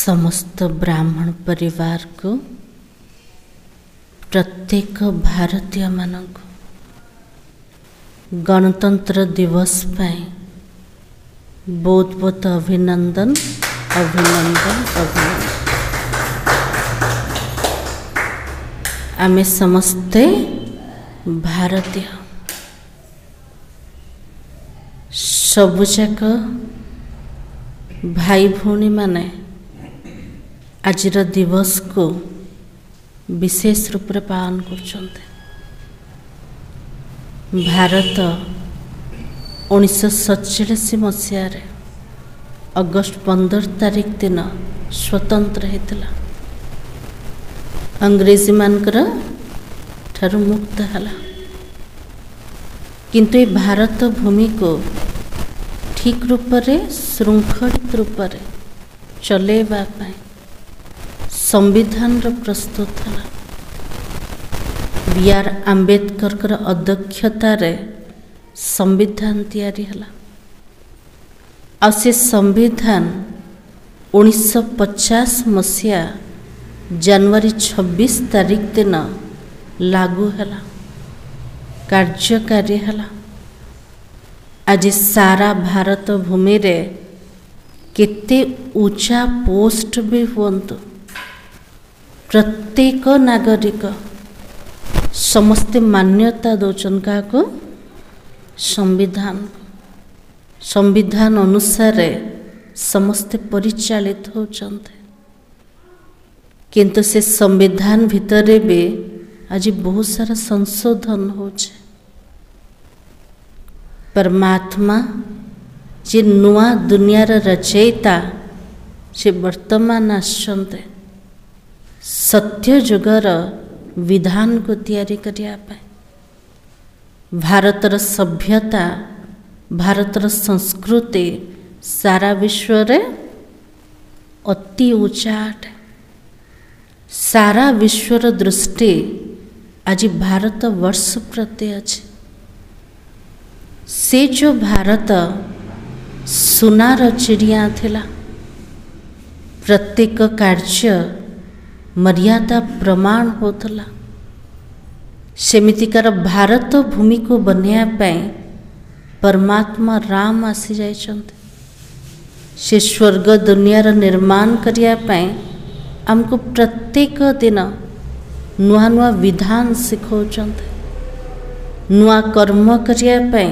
समस्त ब्राह्मण परिवार को प्रत्येक भारतीय मानक गणतंत्र दिवस पाए बहुत बहुत अभिनंदन अभिनंदन अभिनंदन। आमे समस्ते भारतीय सबुजाक भाई भौणी माने आजिर दिवस को विशेष रूप से पालन कर। भारत 1947 मसीह अगस्ट 15 तारीख दिन स्वतंत्र होता अंग्रेजी मानकर ठारू मुक्त हला। किंतु ये भारत भूमि को ठीक रूप से श्रृंखलित रूप से चलेबा पाए संविधान प्रस्तुत है। बी.आर. आंबेडकर अध्यक्षतार संविधान तैयारी हला। आ से संविधान 1950 मसीहा जनवरी 26 तारीख दिन लागू हला कार्यकारी हला। आज सारा भारत भूमि रे केते ऊंचा पोस्ट भी हुंतु प्रत्येक नागरिक समस्ते मान्यता दौचन का को संविधान अनुसार समस्ते परिचालित होचंते। किंतु से संविधान भितरे भी आज बहुत सारा संशोधन होचे। परमात्मा जे नुआ दुनियार रचयिता से वर्तमान आसंते सत्य जुगर विधान को तैयारी करिया पाए। भारतर सभ्यता भारतर संस्कृति सारा विश्व रे अति ऊंचा अटे। सारा विश्वर दृष्टि आज भारत वर्ष प्रति अच्छे। से जो भारत सुनार चिड़िया थिला प्रत्येक कार्य मर्यादा प्रमाण होतला। सेमितिकार भारत भूमि को बनया पाए परमात्मा राम आसी जाइछन्ते। से स्वर्ग दुनियार निर्माण करिया पाए हमको प्रत्येक दिन नुआ नुआ विधान सिखौचन्ते। नुआ कर्म करिया पाए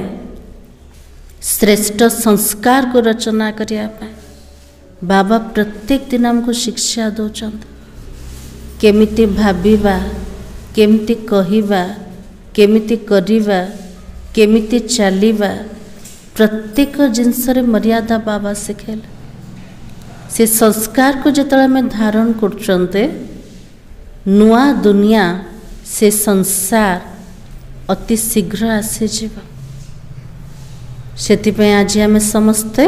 श्रेष्ठ संस्कार को रचना करिया पाए बाबा प्रत्येक दिन हमको शिक्षा दौचन्ते। केमिति भाबिबा केमिति कहिबा केमिति करिबा केमिति चलिबा प्रत्येक जिनस रे मर्यादा बाबा सिखेले। से संस्कार को जतले में धारण करचन्ते नुआ दुनिया से संसार अति शीघ्र आसी जीव। सेतिपय आज आमे समस्ते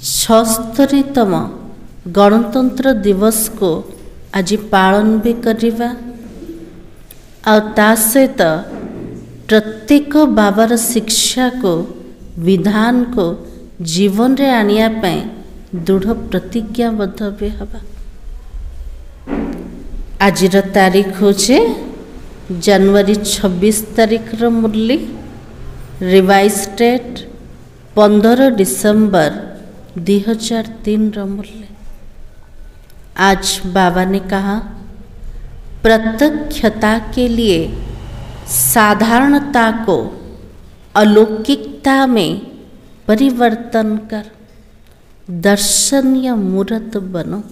76तम गणतंत्र दिवस को आज पालन भी करिबा। आ ता सहित प्रत्येक बाबार शिक्षा को विधान को जीवन रे आनिया पाए दृढ़ प्रतिज्ञाबद्ध भी हवा। आजिर तारीख होचे जनवरी 26 तारीख रो मुरली रिवाइज डेट 15 डिसेम्बर 2003 रो मुरली। आज बाबा ने कहा प्रत्यक्षता के लिए साधारणता को अलौकिकता में परिवर्तन कर दर्शनीय मूर्त बनो।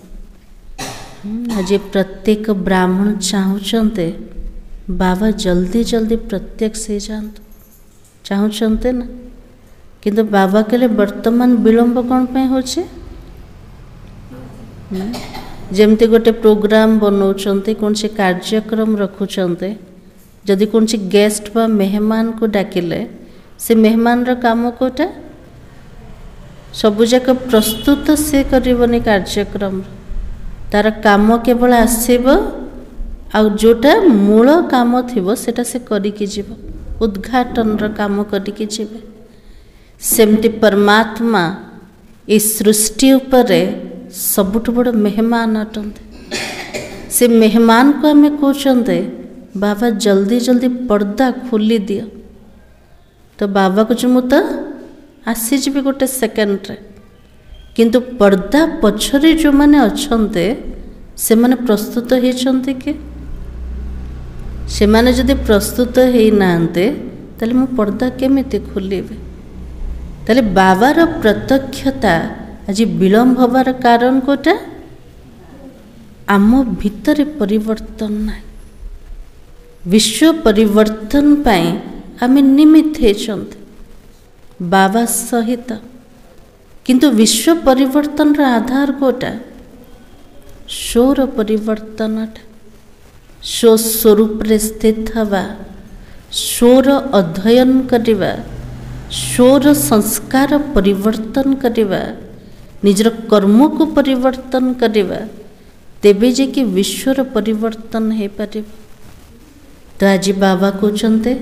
आज प्रत्येक ब्राह्मण चाहते बाबा जल्दी जल्दी प्रत्यक्ष से जातु चाहते ना। किंतु बाबा के लिए वर्तमान विलंब कौन पे होचे। जमती गोटे प्रोग्राम बनाऊँच कौन से कार्यक्रम रखुंट जदि कौन से गेस्ट बा मेहमान को डाकिले से मेहमान रा काम कोटा सबुजाक प्रस्तुत से करबनी कार्यक्रम तार काम केवल आसब आ जोटा मूल काम थिबो सेटा से करिकी जीव उद्घाटन रा काम करिकी जीवे। सेमती परमात्मा इस सृष्टि उपरे सबुठ बड़ मेहमान अटंते। से मेहमान को आम कहते बाबा जल्दी जल्दी पर्दा खोली दियो। तो बाबा को मु तो आसीजी गोटे सेकेंड्रे, किंतु पर्दा पछरे जो माने अच्छे से माने प्रस्तुत होती कि से माने जदि प्रस्तुत होना ताले मु पर्दा केमिति खोलिबे। ताले बाबार प्रत्यक्षता आज विलम्ब हबार कारण कोटा आम भितर परिवर्तन ना। विश्व परिवर्तन पाई आम निमित्त होचंते बाबा सहित, किंतु विश्व परिवर्तन आधार कोटा शोर परिवर्तन। शो स्वरूप स्थित हवा, शोर अध्ययन करिबा, शोर संस्कार परिवर्तन करिबा, निजर कर्म को परिवर्तन करिबा, तेबे जे कि विश्वर परिवर्तन हो पारे। तो आज बाबा कहते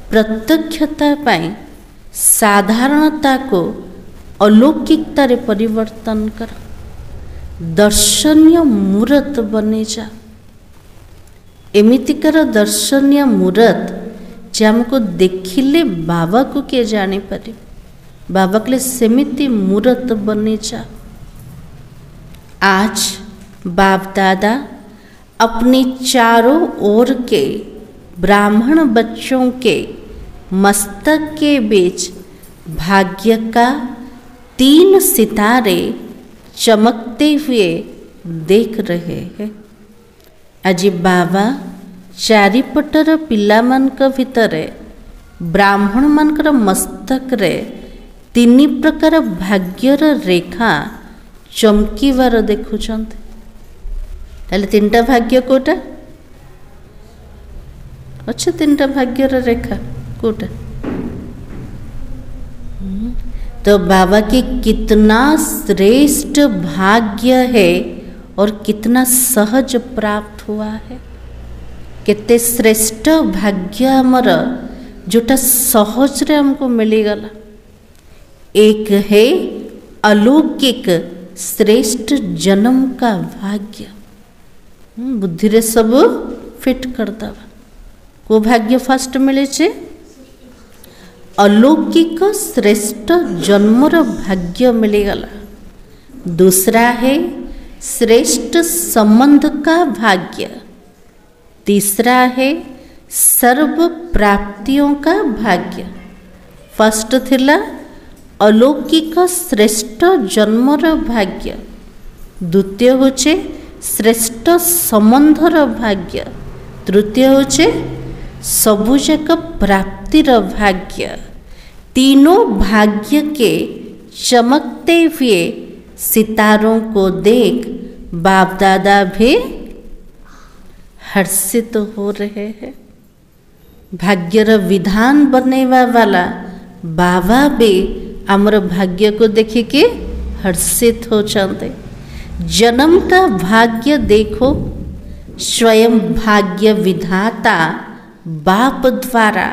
प्रत्यक्षता पाई साधारणता को अलौकिकता रे परिवर्तन कर, दर्शनीय मूर्त बने जा। एमितिकर दर्शनीय मूर्त जे हमको देखिले बाबा को किए जानी पारे। बाबा के लिए सेमिति मूर्त बने जा। आज बाप दादा अपनी चारों ओर के ब्राह्मण बच्चों के मस्तक के बीच भाग्य का 3 सितारे चमकते हुए देख रहे हैं। आज बाबा चारिपटर पिला मानक भितरे ब्राह्मण मानकर मस्तक रे 3 प्रकार भाग्यर रेखा चमकीवार देखुछंते। ताले 3टा भाग्य कोटा अच्छा, 3टा भाग्यर रेखा कोटा। तो बाबा की कितना श्रेष्ठ भाग्य है और कितना सहज प्राप्त हुआ है। केते श्रेष्ठ भाग्य हमर जोटा सहज रे हमको मिलीगला। एक है अलौकिक श्रेष्ठ जन्म का भाग्य। बुद्धि रे सब फिट कर दवा। को भाग्य फर्स्ट मिले छे अलौकिक श्रेष्ठ जन्मर भाग्य मिलीगला। दूसरा है श्रेष्ठ संबंध का भाग्य। तीसरा है सर्व प्राप्तियों का भाग्य। फर्स्ट थिला अलौकिक श्रेष्ठ जन्मर भाग्य। द्वितीय होचे श्रेष्ठ संबंधर भाग्य। तृतीय होचे सबुजाक प्राप्तिर भाग्य। तीनों भाग्य के चमकते हुए सितारों को देख बाप दादा भी हर्षित हो रहे हैं। भाग्यर विधान बनेवा वाला बाबा भी आमर भाग्य को देखी के हर्षित हो चलते। जन्म का भाग्य देखो, स्वयं भाग्य विधाता बाप द्वारा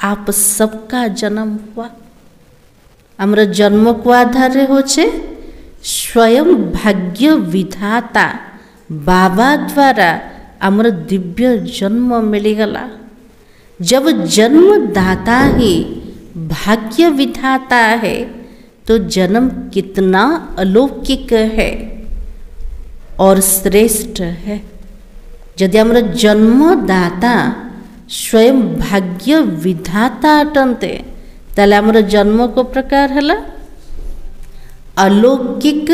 आप सबका जन्म हुआ। आमर जन्म को आधार होचे स्वयं भाग्य विधाता बाबा द्वारा आमर दिव्य जन्म मिलीगला। जब जन्मदाता ही भाग्य विधाता है तो जन्म कितना अलौकिक है और श्रेष्ठ है। यदि आमर जन्मदाता स्वयं भाग्य विधाता अटंते ताले आमर जन्म को प्रकार है अलौकिक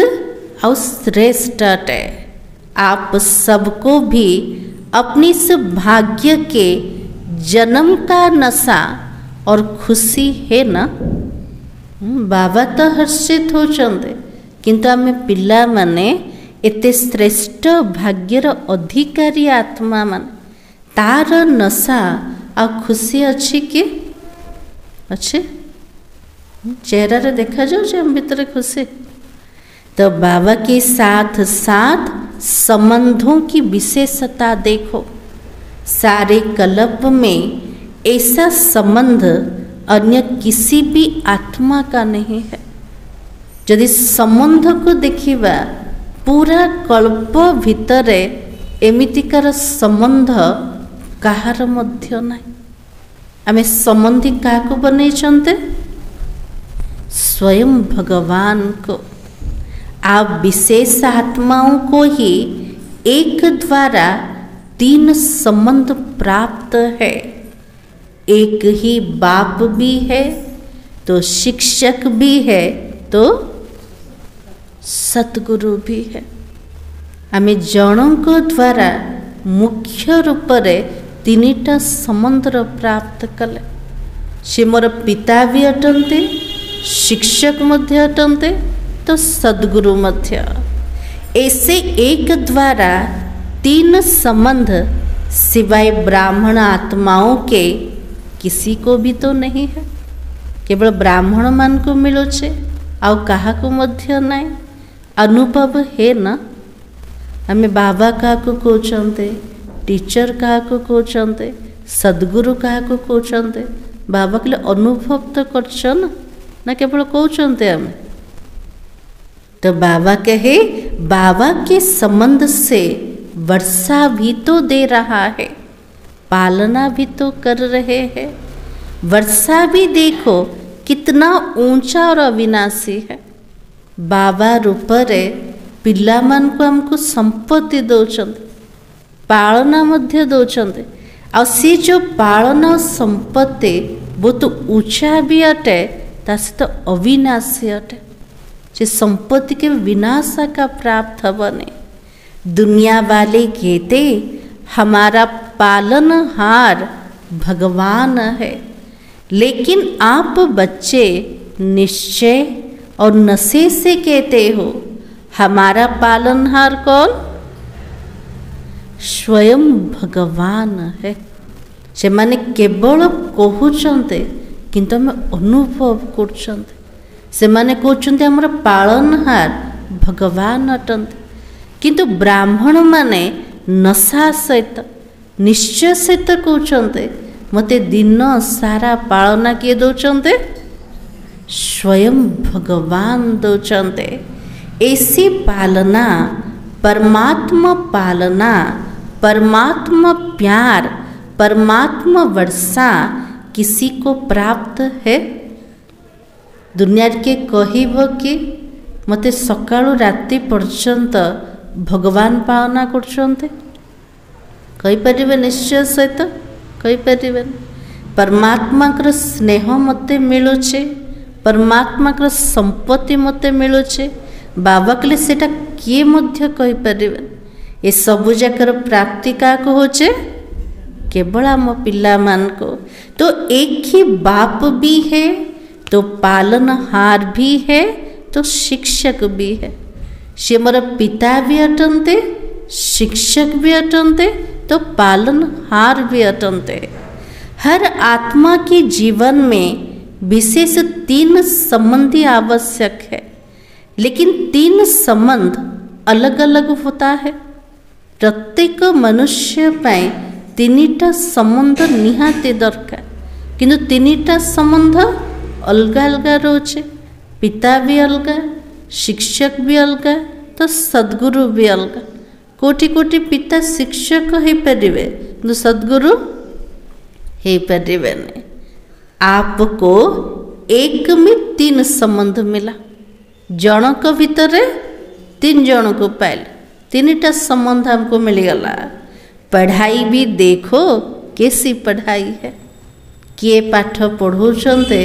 और श्रेष्ठ अटे। आप सबको भी अपनी इस भाग्य के जन्म का नशा और खुशी है ना। बाबा तो हर्षित हो चंदे, किंतु आम पिला माने एते श्रेष्ठ भाग्यर अधिकारी आत्मा मान तार नशा आ खुशी अच्छी कि अच्छे चेहरा रे देखा जाओ हम भीतर खुशी। तो बाबा के साथ साथ संबंधों की विशेषता देखो। सारे कल्प में ऐसा संबंध अन्य किसी भी आत्मा का नहीं है। यदि संबंध को देखिबा पूरा कल्प भितरे एमितिकार संबंध कहार मध्य नहीं। आमे संबंधी काको बनैछन्ते? स्वयं भगवान को। आप विशेष आत्माओं को ही एक द्वारा 3 संबंध प्राप्त है। एक ही बाप भी है, तो शिक्षक भी है, तो सद्गुरु भी है। आमे जनक द्वारा मुख्य रूप से 3टा संबंध प्राप्त कले। से मोर पिता भी अटंते, शिक्षक मध्य अटंते, तो सद्गुरु मध्य। ऐसे एक द्वारा 3 संबंध सिवाय ब्राह्मण आत्माओं के किसी को भी तो नहीं है। केवल ब्राह्मण मान को मिलो छे, आउ कहा को मध्य नहीं। अनुभव है ना। हमें बाबा क्या को कहते, टीचर क्या को कहते, सद्गुरु क्या को कहते। बाबा के लिए अनुभव तो कर ना केवल कहते हमें। तो बाबा कहे, बाबा के संबंध से वर्षा भी तो दे रहा है, पालना भी तो कर रहे हैं। वर्षा भी देखो कितना ऊंचा और अविनाशी है। बाबा रूपरे पिला मान को हमको संपत्ति दौरान, पालना मध्य दौरान। आ सी जो पालना संपत्ति बहुत ऊंचा भी अटे, तासे तो अविनाशी अटे। जे संपत्ति के विनाश का प्राप्त बने। दुनिया वाले कहते हमारा पालनहार भगवान है, लेकिन आप बच्चे निश्चय और नशे से कहते हो हमारा पालनहार कौन? स्वयं भगवान है। से माने केवल कहते किंतु हम अनुभव करछन्ते। से माने कहते हमर पालनहार भगवान अटंते, किंतु ब्राह्मण माने नशा सहित निश्चय सहित कहते मते दिन सारा पालना किए दौरान? स्वयं भगवान दौरान। ऐसी पालना, परमात्मा पालना, परमात्मा प्यार, परमात्मा वर्षा किसी को प्राप्त है? दुनिया के कहब कि मते सकाळु राति पर्यंत भगवान पालना करछन्ते? कही परिबे निश्चय सहित कही परिबे। परमात्मा कर स्नेह मते मिलुछे, परमात्मा कर संपत्ति मते मिलुछे। बाबा के लिए सेटा किए मध्य कही परिबे। ये सबु जाकर प्राप्ति का को होचे केवल आम पिला मान को। तो एक ही बाप भी है, तो पालनहार भी है, तो शिक्षक भी है। से मोर पिता भी अटंते, शिक्षक भी अटंते, तो पालनहार भी अटंते। हर आत्मा के जीवन में विशेष 3 संबंधी आवश्यक है, लेकिन 3 संबंध अलग अलग होता है। प्रत्येक मनुष्य पाए 3टा संबंध निहाती दरकार, किंतु 3टा संबंध अलग अलग रोचे। पिता भी अलग, शिक्षक भी अलग, तो सद्गुरु भी अलग। कोटि कोटि पिता शिक्षक हो पारे, किंतु सद्गुरु हो पारे नहीं। आपको एक में 3 संबंध मिला। जनक भितर 3 जन को पाइल, 3टा संबंध हमको मिलगला। पढ़ाई भी देखो कैसी पढ़ाई है, किए पाठ पढ़ौछन्ते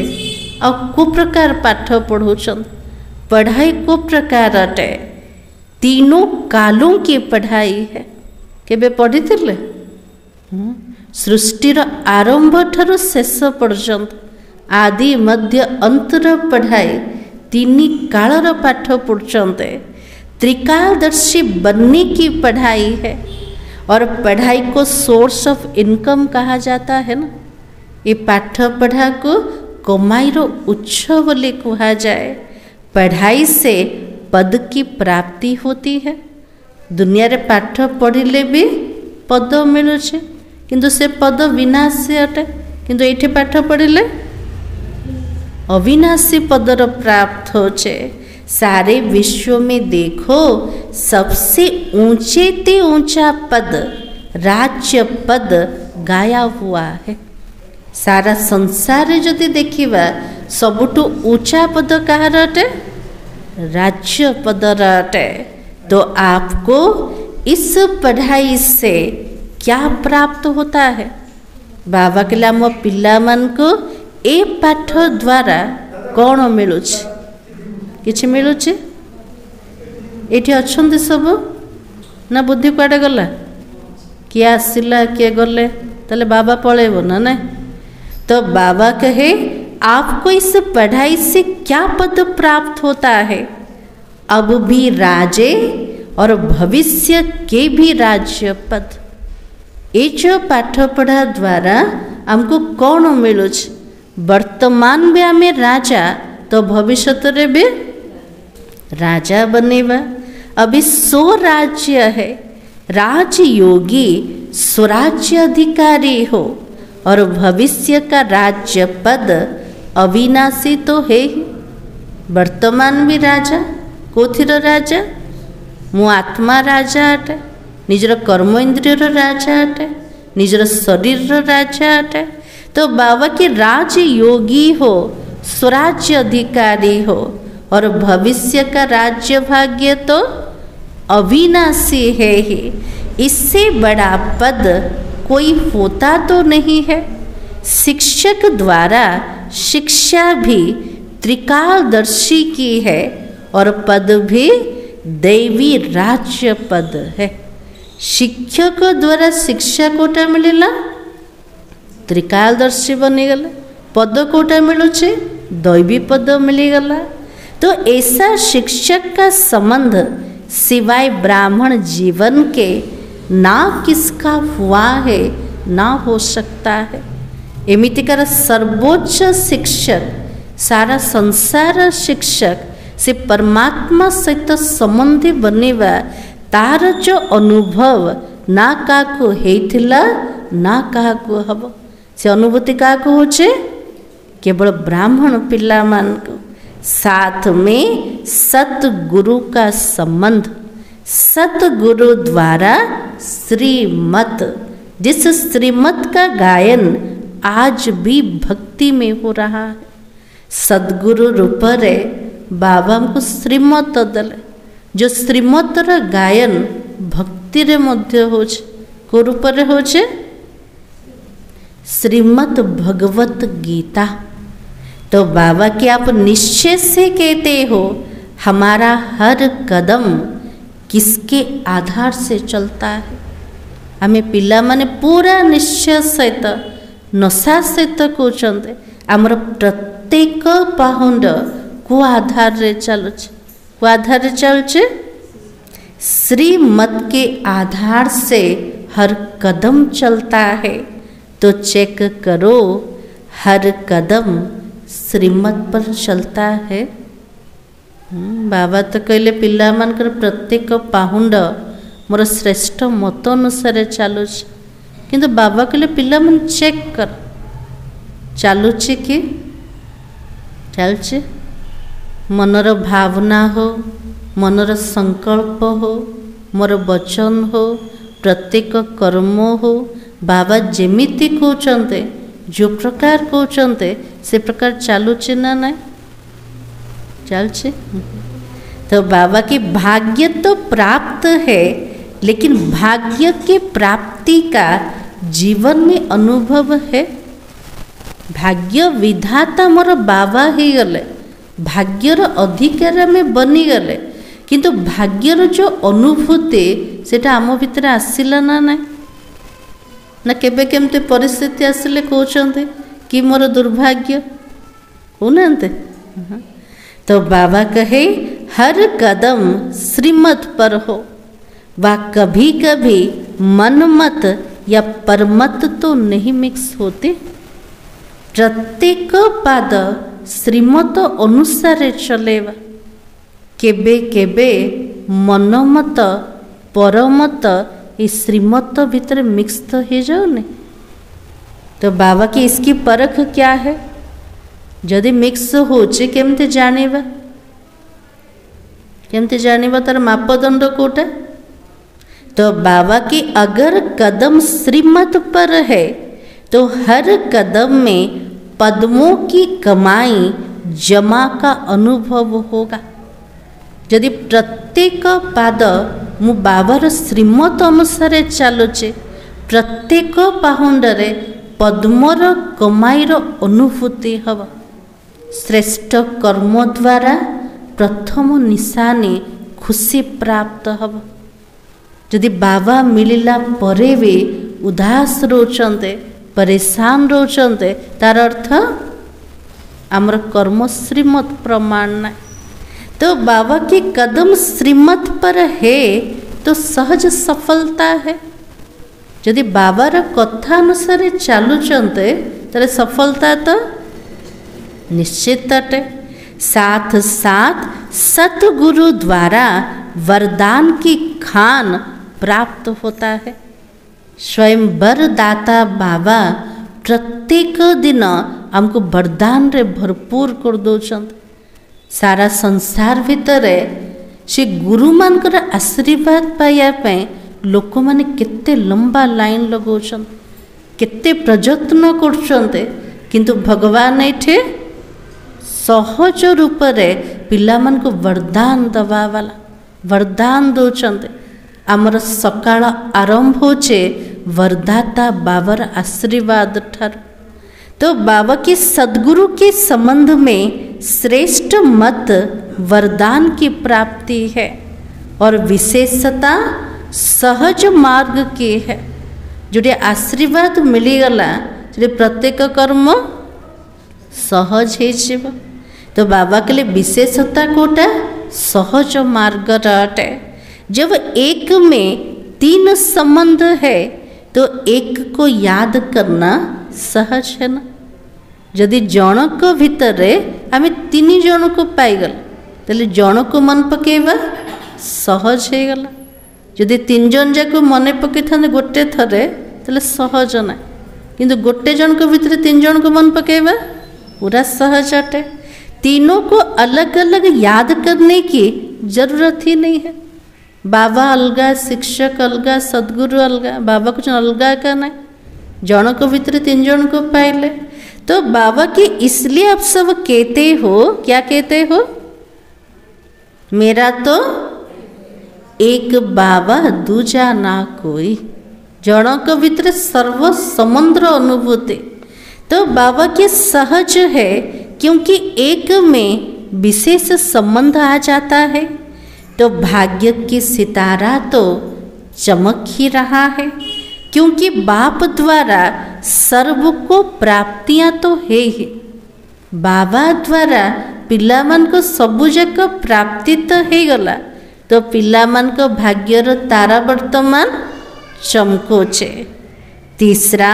और को प्रकार पाठ पढ़ौछन्ते। पढ़ाई को प्रकार अटे, तीनों कालों की पढ़ाई है। केबे पढ़ी थिले? सृष्टिर आरंभ ठारू शेष पर्यंत आदि मध्य अंतर पढ़ाई 3 कालर पाठ पढ़ुचन्ते। त्रिकालदर्शी बनने की पढ़ाई है, और पढ़ाई को सोर्स ऑफ इनकम कहा जाता है ना। ये पाठ पढ़ा को कमाईर उत्स बोली कहा जाए। पढ़ाई से पद की प्राप्ति होती है। दुनिया रे पाठ पढ़िले भी पद मिलुछे, किंतु से पद विनाशी अटे। किंतु एठे पाठ पढ़िले अविनाशी पदर प्राप्त होचे। सारे विश्व में देखो सबसे ऊंचे ते ऊंचा पद राज्य पद गाया हुआ है। सारा संसार जदि देखिबा सबुठु ऊंचा पद कहार अटे? राज्य पदर अटे। तो आपको इस पढ़ाई से क्या प्राप्त होता है? बाबा कहला मो पिला मान को ए पाठ द्वारा कौन मिलुछ? किछि मिलुछ? एठी अछंती सब ना बुद्धि कुआडे गला? किए आसिला किए गले? ताले बाबा पळेबो ना नहीं? तो बाबा कहे आपको इस पढ़ाई से क्या पद प्राप्त होता है? अब भी राजे और भविष्य के भी राज्य पद। ये जो पाठ पढ़ा द्वारा हमको कौन मिलुछ? वर्तमान में आमे राजा तो भविष्य रे भी राजा बनेवा। अभी स्वराज्य है, राजयोगी स्वराज्य अधिकारी हो और भविष्य का राज्य पद अविनाशी तो है ही। वर्तमान भी राजा कोथिर राजा? मु आत्मा राजा अटे, निजर कर्म इंद्रियर राजा अटे, निजर शरीर राजा अटे। तो बाबा के राजयोगी हो, स्वराज्य अधिकारी हो और भविष्य का राज्य भाग्य तो अविनाशी है ही। इससे बड़ा पद कोई होता तो नहीं है। शिक्षक द्वारा शिक्षा भी त्रिकालदर्शी की है और पद भी दैवी राज्य पद है। शिक्षक द्वारा शिक्षा कोटा मिलला त्रिकालदर्शी बनीगला। पद कोटा मिलुचे दैवी पद मिलीगला। तो ऐसा शिक्षक का संबंध सिवाय ब्राह्मण जीवन के ना किसका हुआ है ना हो सकता है। एमितिकार सर्वोच्च शिक्षक सारा संसार शिक्षक से परमात्मा सहित संबंधी बनेवा तार जो अनुभव ना काको हेथिला ना काको हब। से अनुभूति काको होचे? केवल ब्राह्मण पिला मान को। साथ में सतगुरु का संबंध, सतगुरु द्वारा श्रीमत, जिस श्रीमत का गायन आज भी भक्ति में हो रहा है। सदगुरु रूप रे बाबा हमको श्रीमत दले, जो श्रीमतर गायन भक्ति रे मध्य होछ। को रूप रे होछे? श्रीमद् भगवत गीता। तो बाबा की आप निश्चय से कहते हो हमारा हर कदम किसके आधार से चलता है? हमें पिला माने पूरा निश्चय सहित नशा सहित कहते आमर प्रत्येक पाहुंड को आधार रे चलुचे? को आधार रे चलुचे? श्रीमत के आधार से हर कदम चलता है। तो चेक करो हर कदम श्रीमत पर चलता है। बाबा तो कहले पिला मानकर प्रत्येक पाहुंड मोर श्रेष्ठ मत अनुसार चलुच। किंतु बाबा कहले पिला मन चेक कर चलुचे कि चलचे? मनर भावना हो, मनर संकल्प हो, मोर वचन हो, प्रत्येक कर्म हो, बाबा जेमिति कहते जो प्रकार कहते से प्रकार चलुचे ना नहीं? चलचे। तो बाबा की भाग्य तो प्राप्त है, लेकिन भाग्य के प्राप्ति का जीवन में अनुभव है। भाग्य विधाता मोर बाबा ही गले, भाग्यर अधिकार में बनी गले, किंतु भाग्यर जो अनुभूति सेटा आम भितर आसिला ना नहीं? ना केबे केमते परिस्थिति आसिले कहते कि मोर दुर्भाग्य कहते। तो बाबा कहे हर कदम श्रीमत पर हो, वा कभी कभी मनमत या परमत तो नहीं मिक्स होते। प्रत्येक पाद श्रीमत अनुसार चलेवा। केबे केबे मनमत परमत ये श्रीमत भीतर मिक्स तो हो जाओ। तो बाबा की इसकी परख क्या है? जदि मिक्स होचे केमते जानेबा? केमती जानिबा तार मापदंड कोटा। तो बाबा की अगर कदम श्रीमत पर है तो हर कदम में पद्मों की कमाई जमा का अनुभव होगा। यदि प्रत्येक पाद मु बाबार श्रीमत अनुसार चलुचे, प्रत्येक पाहुंडरे पद्मर कमाईर अनुभूति हब। श्रेष्ठ कर्म द्वारा प्रथम निशानी खुशी प्राप्त हब। यदि बाबा मिलला परे भी उदास रोचंते, परेशान रोचंते, तार अर्थ आमर कर्म श्रीमत प्रमाण ना। तो बाबा के कदम श्रीमत पर है तो सहज सफलता है। यदि बाबार कथा अनुसार चलुचंते तारे सफलता तो निश्चित अटे। साथ साथ सतगुरु द्वारा वरदान की खान प्राप्त होता है। स्वयं वरदाता बाबा प्रत्येक दिन हमको वरदान रे भरपूर कर दौरान। सारा संसार भितर से गुरु मानकर आशीर्वाद पाइबा लोक माने केते लंबा लाइन लगाउछन, केते प्रयत्न करछन्ते, किंतु भगवान एठे सहज रूप रे पिला मन को वरदान दवा वाला वरदान दौरान। आमर सकाळ आरंभ होचे वरदाता बाबर आशीर्वाद ठार। तो बाबा के सद्गुरु के संबंध में श्रेष्ठ मत वरदान की प्राप्ति है और विशेषता सहज मार्ग की है। जोड़े आशीर्वाद मिलीगला जो प्रत्येक कर्म सहज हो। तो बाबा के लिए विशेषता कोटा सहज मार्ग अटे। जब एक में 3 संबंध है तो एक को याद करना सहज है ना। यदि जनक भितर आम 3 जन को पाईगल तेल जन को मन पकेबा सहज हो गला। यदि 3 जन जाक मन पकई था गोटे थरे तेल सहज ना, किंतु गोटे जन को भितर 3 जन को मन पकेबा पूरा सहज अटे। तीनों को अलग अलग याद करने की जरूरत ही नहीं है। बाबा अलगा, शिक्षक अलगा, सदगुरु अलगा, बाबा कुछ अलगा का नहीं। जन को भीतर 3 जन को पाइले तो बाबा की इसलिए आप सब कहते हो, क्या कहते हो? मेरा तो एक बाबा दूजा ना कोई। जन को भीतर सर्व समुद्र अनुभूति। तो बाबा के सहज है क्योंकि एक में विशेष संबंध आ जाता है। तो भाग्य की सितारा तो चमक ही रहा है क्योंकि बाप द्वारा सर्व को प्राप्तियां तो है ही। बाबा द्वारा पिला मन को सबु जाक प्राप्ति तो है गला। तो पिला मन को भाग्यर तारा वर्तमान चमकोचे। तीसरा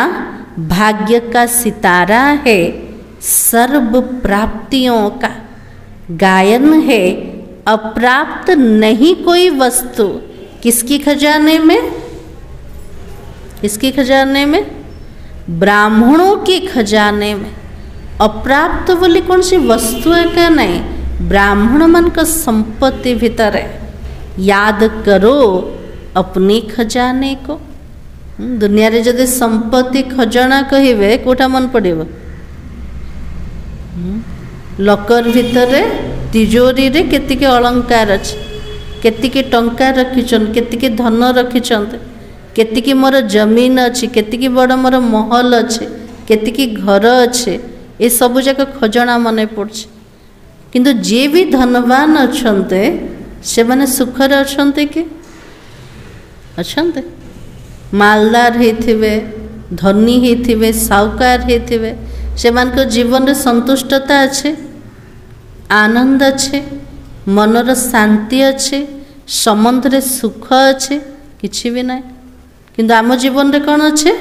भाग्य का सितारा है सर्व प्राप्तियों का। गायन है अप्राप्त नहीं कोई वस्तु। किसकी खजाने में? किसकी खजाने में? ब्राह्मणों के खजाने में। अप्राप्त बोली कौन सी वस्तु है क्या? नहीं, ब्राह्मण मन का संपत्ति भीतर है। याद करो अपने खजाने को। दुनिया रे जदि संपत्ति खजाना कहिबे कोठा मन पड़िबो? लकर भितर तिजोरी रे केतिके अलंकार अच्छे, केतिके टंका रखिछन, केतिके धन रखिछन, केतिके मोर जमीन अच्छी, केतिके बड़ मोर महल अच्छे, केतिके घर अच्छे। ये सब जाक खजाना मन पड़छ। किंतु जे भी धनवान अच्छन्ते से माने सुखरे अच्छन्ते कि अच्छन्ते? मालदार हेथिबे, धनी हेथिबे, साहुकार हेथिबे, से मान को जीवन रे संतुष्टता अच्छे, आनंद अच्छे, मनर शांति अच्छे, संबंध रे सुख अच्छे, किछि भी नहीं। किंतु आम जीवन रे कौन अच्छे?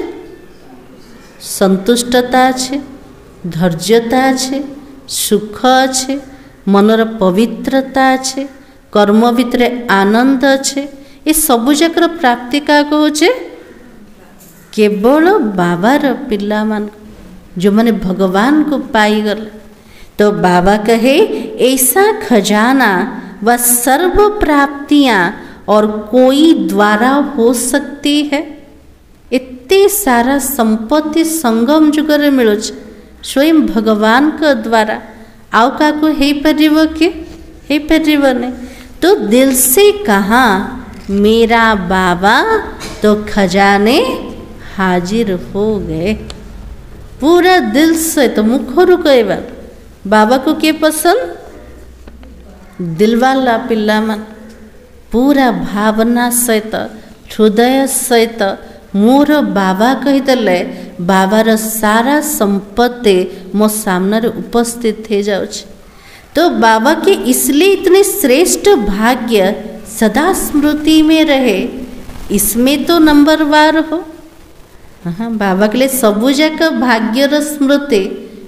संतुष्टता अच्छे, धैर्यता अच्छे, सुख अच्छे, मनर पवित्रता अच्छे, कर्म भितर आनंद अच्छे। ये सबु जाकर प्राप्ति क्या कहे? केवल बाबार पिला मान जो मैंने भगवान को पाईगल। तो बाबा कहे ऐसा खजाना व सर्व प्राप्तियां और कोई द्वारा हो सकती है। एते सारा संपत्ति संगम जुगर मिलू स्वयं भगवान का द्वारा आउ का हो पारिबो कि हो पारिबो नहीं। तो दिल से कहा मेरा बाबा तो खजाने हाजिर हो गए। पूरा दिल से तो मुखर कहवा बाबा को किए पसंद दिलवाला पिला मन पूरा भावना सहित हृदय सहित मोर बाबा कहीदेले बाबार सारा संपत्ति मो सामने उपस्थित हो जाउछ। तो बाबा के इसलिए इतने श्रेष्ठ भाग्य सदा स्मृति में रहे। इसमें तो नंबर वार हो। हाँ बाबा के लिए सबू जाक भाग्यर स्मृति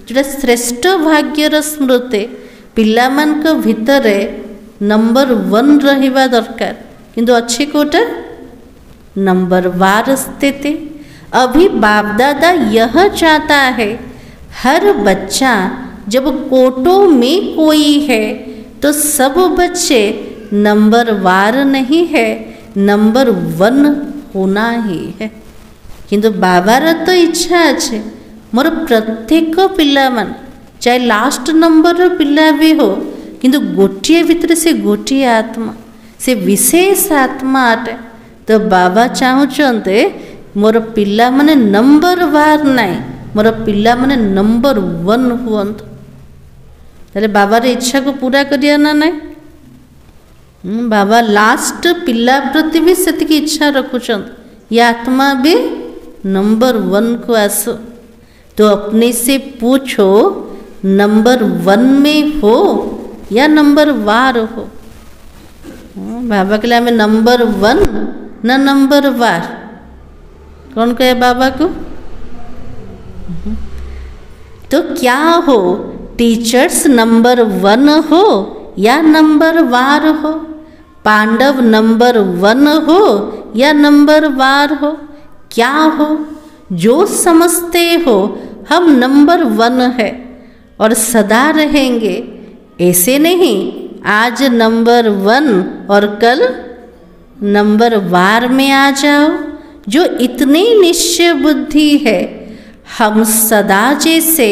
जोटा श्रेष्ठ भाग्यर स्मृति पिला मान को भितरे नंबर 1 रहिबा दरकार किंतु अच्छी कोटा नंबर वार स्थिति। अभी बाप दादा यह चाहता है हर बच्चा जब कोटों में कोई है तो सब बच्चे नंबर वार नहीं है नंबर 1 होना ही है। किंतु बाबार तो इच्छा अच्छे मोर प्रत्येक पिला मान चाहे लास्ट नंबर पिला भी हो किंतु गोटे भितर से गोटे आत्मा से विशेष आत्मा अटे। तो बाबा चाहते मोर पिला माने नंबर वार नाई मोर पिला माने नंबर 1 हुअंतु। ताले बाबार इच्छा को पूरा करिया ना नहीं। बाबा लास्ट पिला प्रति भी सेतिकी इच्छा रखुचंत ये आत्मा भी नंबर 1 को आसो। तो अपने से पूछो नंबर 1 में हो या नंबर वार हो। बाबा के लिए हमें नंबर 1 न नंबर वार कौन कहे बाबा को। तो क्या हो टीचर्स नंबर 1 हो या नंबर वार हो। पांडव नंबर 1 हो या नंबर वार हो। क्या हो जो समझते हो हम नंबर 1 है और सदा रहेंगे। ऐसे नहीं आज नंबर 1 और कल नंबर वार में आ जाओ। जो इतनी निश्चय बुद्धि है हम सदा जैसे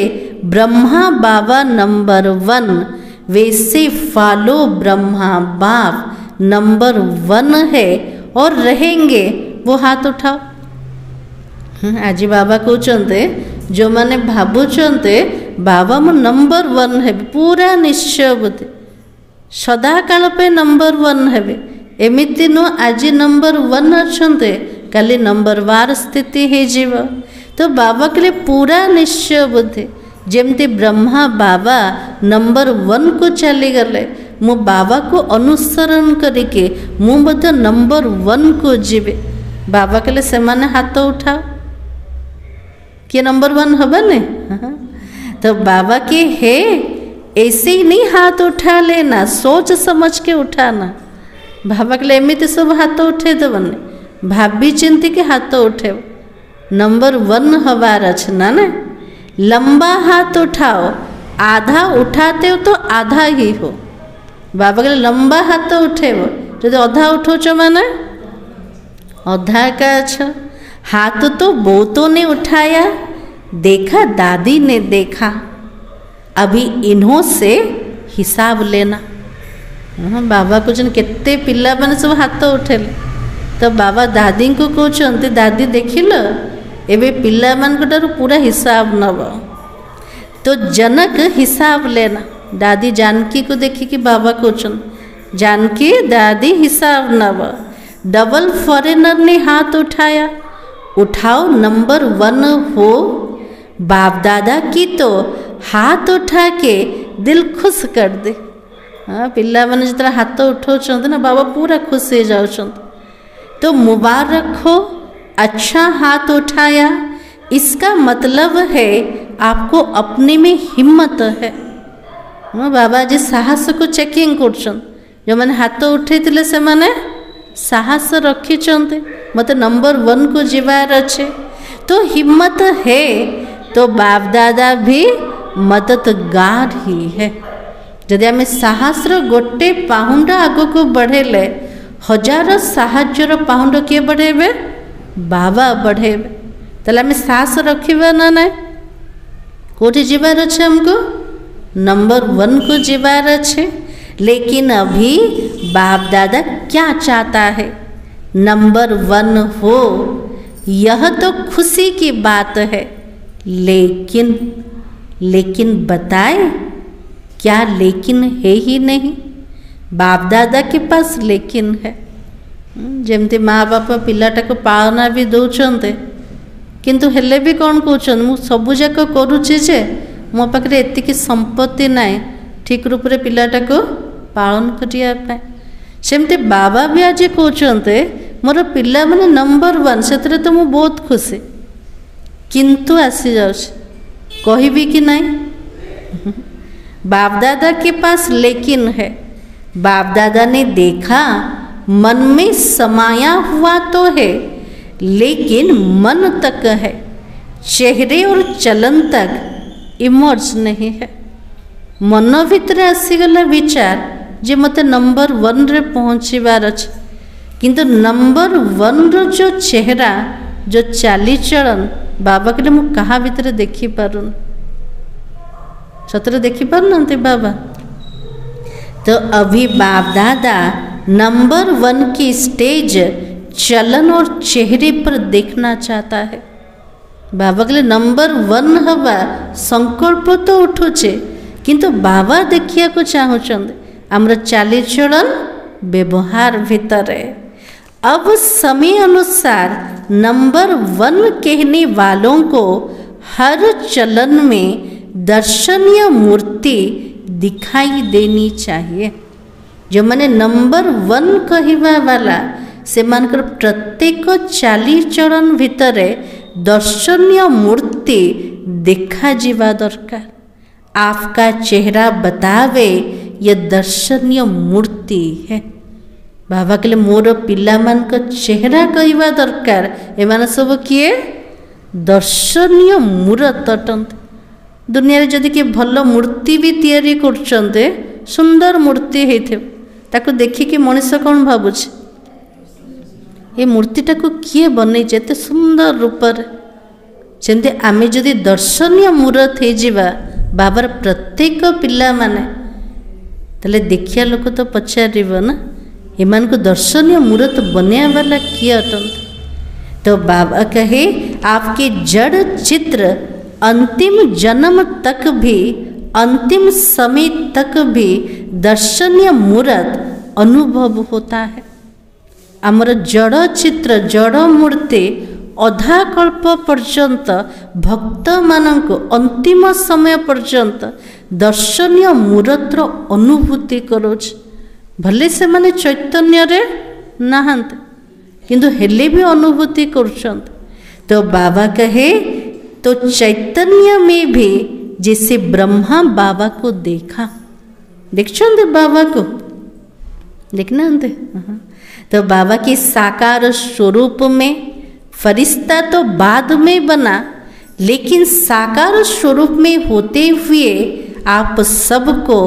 ब्रह्मा बाबा नंबर 1 वैसे फॉलो ब्रह्मा बाप नंबर 1 है और रहेंगे। वो हाथ उठाओ। आज बाबा कहते जो मैंने भावुंते बाबा मो नंबर 1 है पूरा निश्चय बुद्धि सदा काल पे नंबर 1 है एमती नु आज नंबर 1 अच्छे काली नंबर वार स्थिति हो जीव। तो बाबा के लिए पूरा निश्चय बुद्धि जेमती ब्रह्मा बाबा नंबर 1 को चली गले मो बाबा को अनुसरण करके मु मध्य नंबर 1 को जीवे। बाबा के लिए से माने हाथ उठाओ किए नंबर 1 हबने। तो बाबा के है ऐसे ही नहीं हाथ उठा लेना सोच समझ के उठाना। बाबा के लिए एमती सब हाथ उठे देवनी भाभी चिंती के हाथ उठे नंबर 1 हबार अच्छे ना ना। लंबा हाथ उठाओ आधा उठाते हो तो आधा ही हो। बाबा के लिए लंबा हाथ उठे जो अधा उठोच माने अधा का अच्छा। हाथ तो बहुतों ने उठाया देखा दादी ने देखा अभी इन्हों से हिसाब लेना। बाबा कहते केते पिला माने सब हाथ उठेले। तो बाबा दादी को कहते दादी देखिल एबे पिला मान पूरा हिसाब नब। तो जनक हिसाब लेना दादी जानकी को देखिकी बाबा कहते जानकी दादी हिसाब नब। डबल फॉरेनर ने हाथ उठाया उठाओ नंबर 1 हो। बाप दादा की तो हाथ उठा के दिल खुश कर दे। हाँ पिला मैंने जितना हाथ उठाउछंत ना बाबा पूरा खुश हो जाउछंत। तो मुबारक हो अच्छा हाथ उठाया इसका मतलब है आपको अपने में हिम्मत है। हाँ बाबा जी साहस को चेकिंग करछन जो मैंने हाथ उठे थे से माने साहस रखिंट मत नंबर 1 को जीवार अच्छे। तो हिम्मत है तो बाप दादा भी मददगार ही है। जदि आम साहसर गोटे पाउंड आग को बढ़ेले 1000 साहाज्यर पाउंड किए बढ़ेबे बाबा बढ़ेबे। ताले आम साहस रखिबा ना ना कोठी जीवार अच्छे हमको नंबर 1 को जीवार अच्छे। लेकिन अभी बाप दादा क्या चाहता है नंबर 1 हो, यह तो खुशी की बात है। लेकिन बताए क्या लेकिन है ही नहीं। बाप दादा के पास लेकिन है। जमती माँ बाप पिलाटा को पालना भी दौरान किंतु हेले भी कौन कहते मु सबुजाक करुचे जे मो पाखे एतिकी संपत्ति नाई ठीक रूप से पिलाटा को पालन करने। सेमती बाबा भी आज कहते मोर पिला माने नंबर 1 से तो मु बहुत खुशी किंतु आसी जाऊँ कहबी कि नहीं। बाप दादा के पास लेकिन है। बाप दादा ने देखा मन में समाया हुआ तो है लेकिन मन तक है, चेहरे और चलन तक इमर्ज नहीं है। मन भीतर आसीगला विचार जे मते नंबर 1 रे पहुँचबार अच्छे किंतु नंबर 1 रो जो चेहरा जो चाली चलन बाबा के मु कहा भीतर देखी पारुन सतरे देखी पारना बाबा। तो अभी बाप दादा नंबर 1 की स्टेज चलन और चेहरे पर देखना चाहता है। बाबा के लिए नंबर 1 हवा संकल्प तो उठुचे किंतु बाबा देखिया को चाहूचंद आमर चाली चलन व्यवहार भीतर। अब समय अनुसार नंबर 1 कहने वालों को हर चलन में दर्शनीय मूर्ति दिखाई देनी चाहिए। जो मैंने नंबर 1 कहवा वाला से मानकर प्रत्येक चाली चलन भितर दर्शनीय मूर्ति देखा जीवा दरकार। आपका चेहरा बतावे ये दर्शनीय मूर्ति है। बाबा के लिए मोर पिला मान का चेहरा कहवा दरकार एमान सब किए दर्शनीय मूर्त अटंत। दुनिया रे जदि कि भल मूर्ति भी तैयारी करछन्ते सुंदर मूर्ति हेथे ताको देखि कि मनुष्य कौन भाबुछ ये मूर्तिटा को किए बनै जेते सुंदर रूपर। सेमते आमे जदि दर्शनीय मूर्त हे जिबा बाबार प्रत्येक पिला माने तले देखिया लोक तो पचारिबो ना एमान को दर्शनीय मूर्त बनया वाला किए अटंत। तो बाबा कहे आपके जड़ चित्र अंतिम जन्म तक भी अंतिम समय तक भी दर्शनीय मूर्त अनुभव होता है। आमर जड़ चित्र जड़ मूर्ति अधा कल्प पर्यंत भक्त मानक अंतिम समय पर्यंत दर्शनीय मूर्तर अनुभूति करोच। भले से माने चैतन्य रे नहांत किंतु हेले भी अनुभूति करुछंत। तो बाबा कहे तो चैतन्य में भी जैसे ब्रह्मा बाबा को देखा देखते बाबा को देखना तो बाबा के साकार स्वरूप में फरिश्ता तो बाद में बना लेकिन साकार स्वरूप में होते हुए आप सबको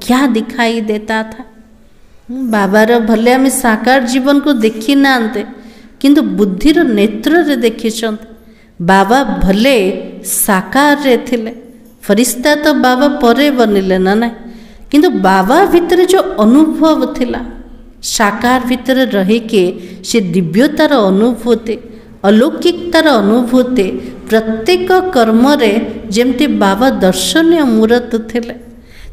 क्या दिखाई देता था। बाबार भले आम साकार जीवन को देखी ना किंतु बुद्धिर नेत्र रे देखी बाबा भले साकार रे थिले फरिश्ता तो बाबा परे बनिले ना ना किंतु बाबा भीतर जो अनुभव थिला साकार भीतर रही के से दिव्यतार अनुभूति अलौकिकतार अनुभूति प्रत्येक कर्म रे जेमती बाबा दर्शनीय मूर्त थिले।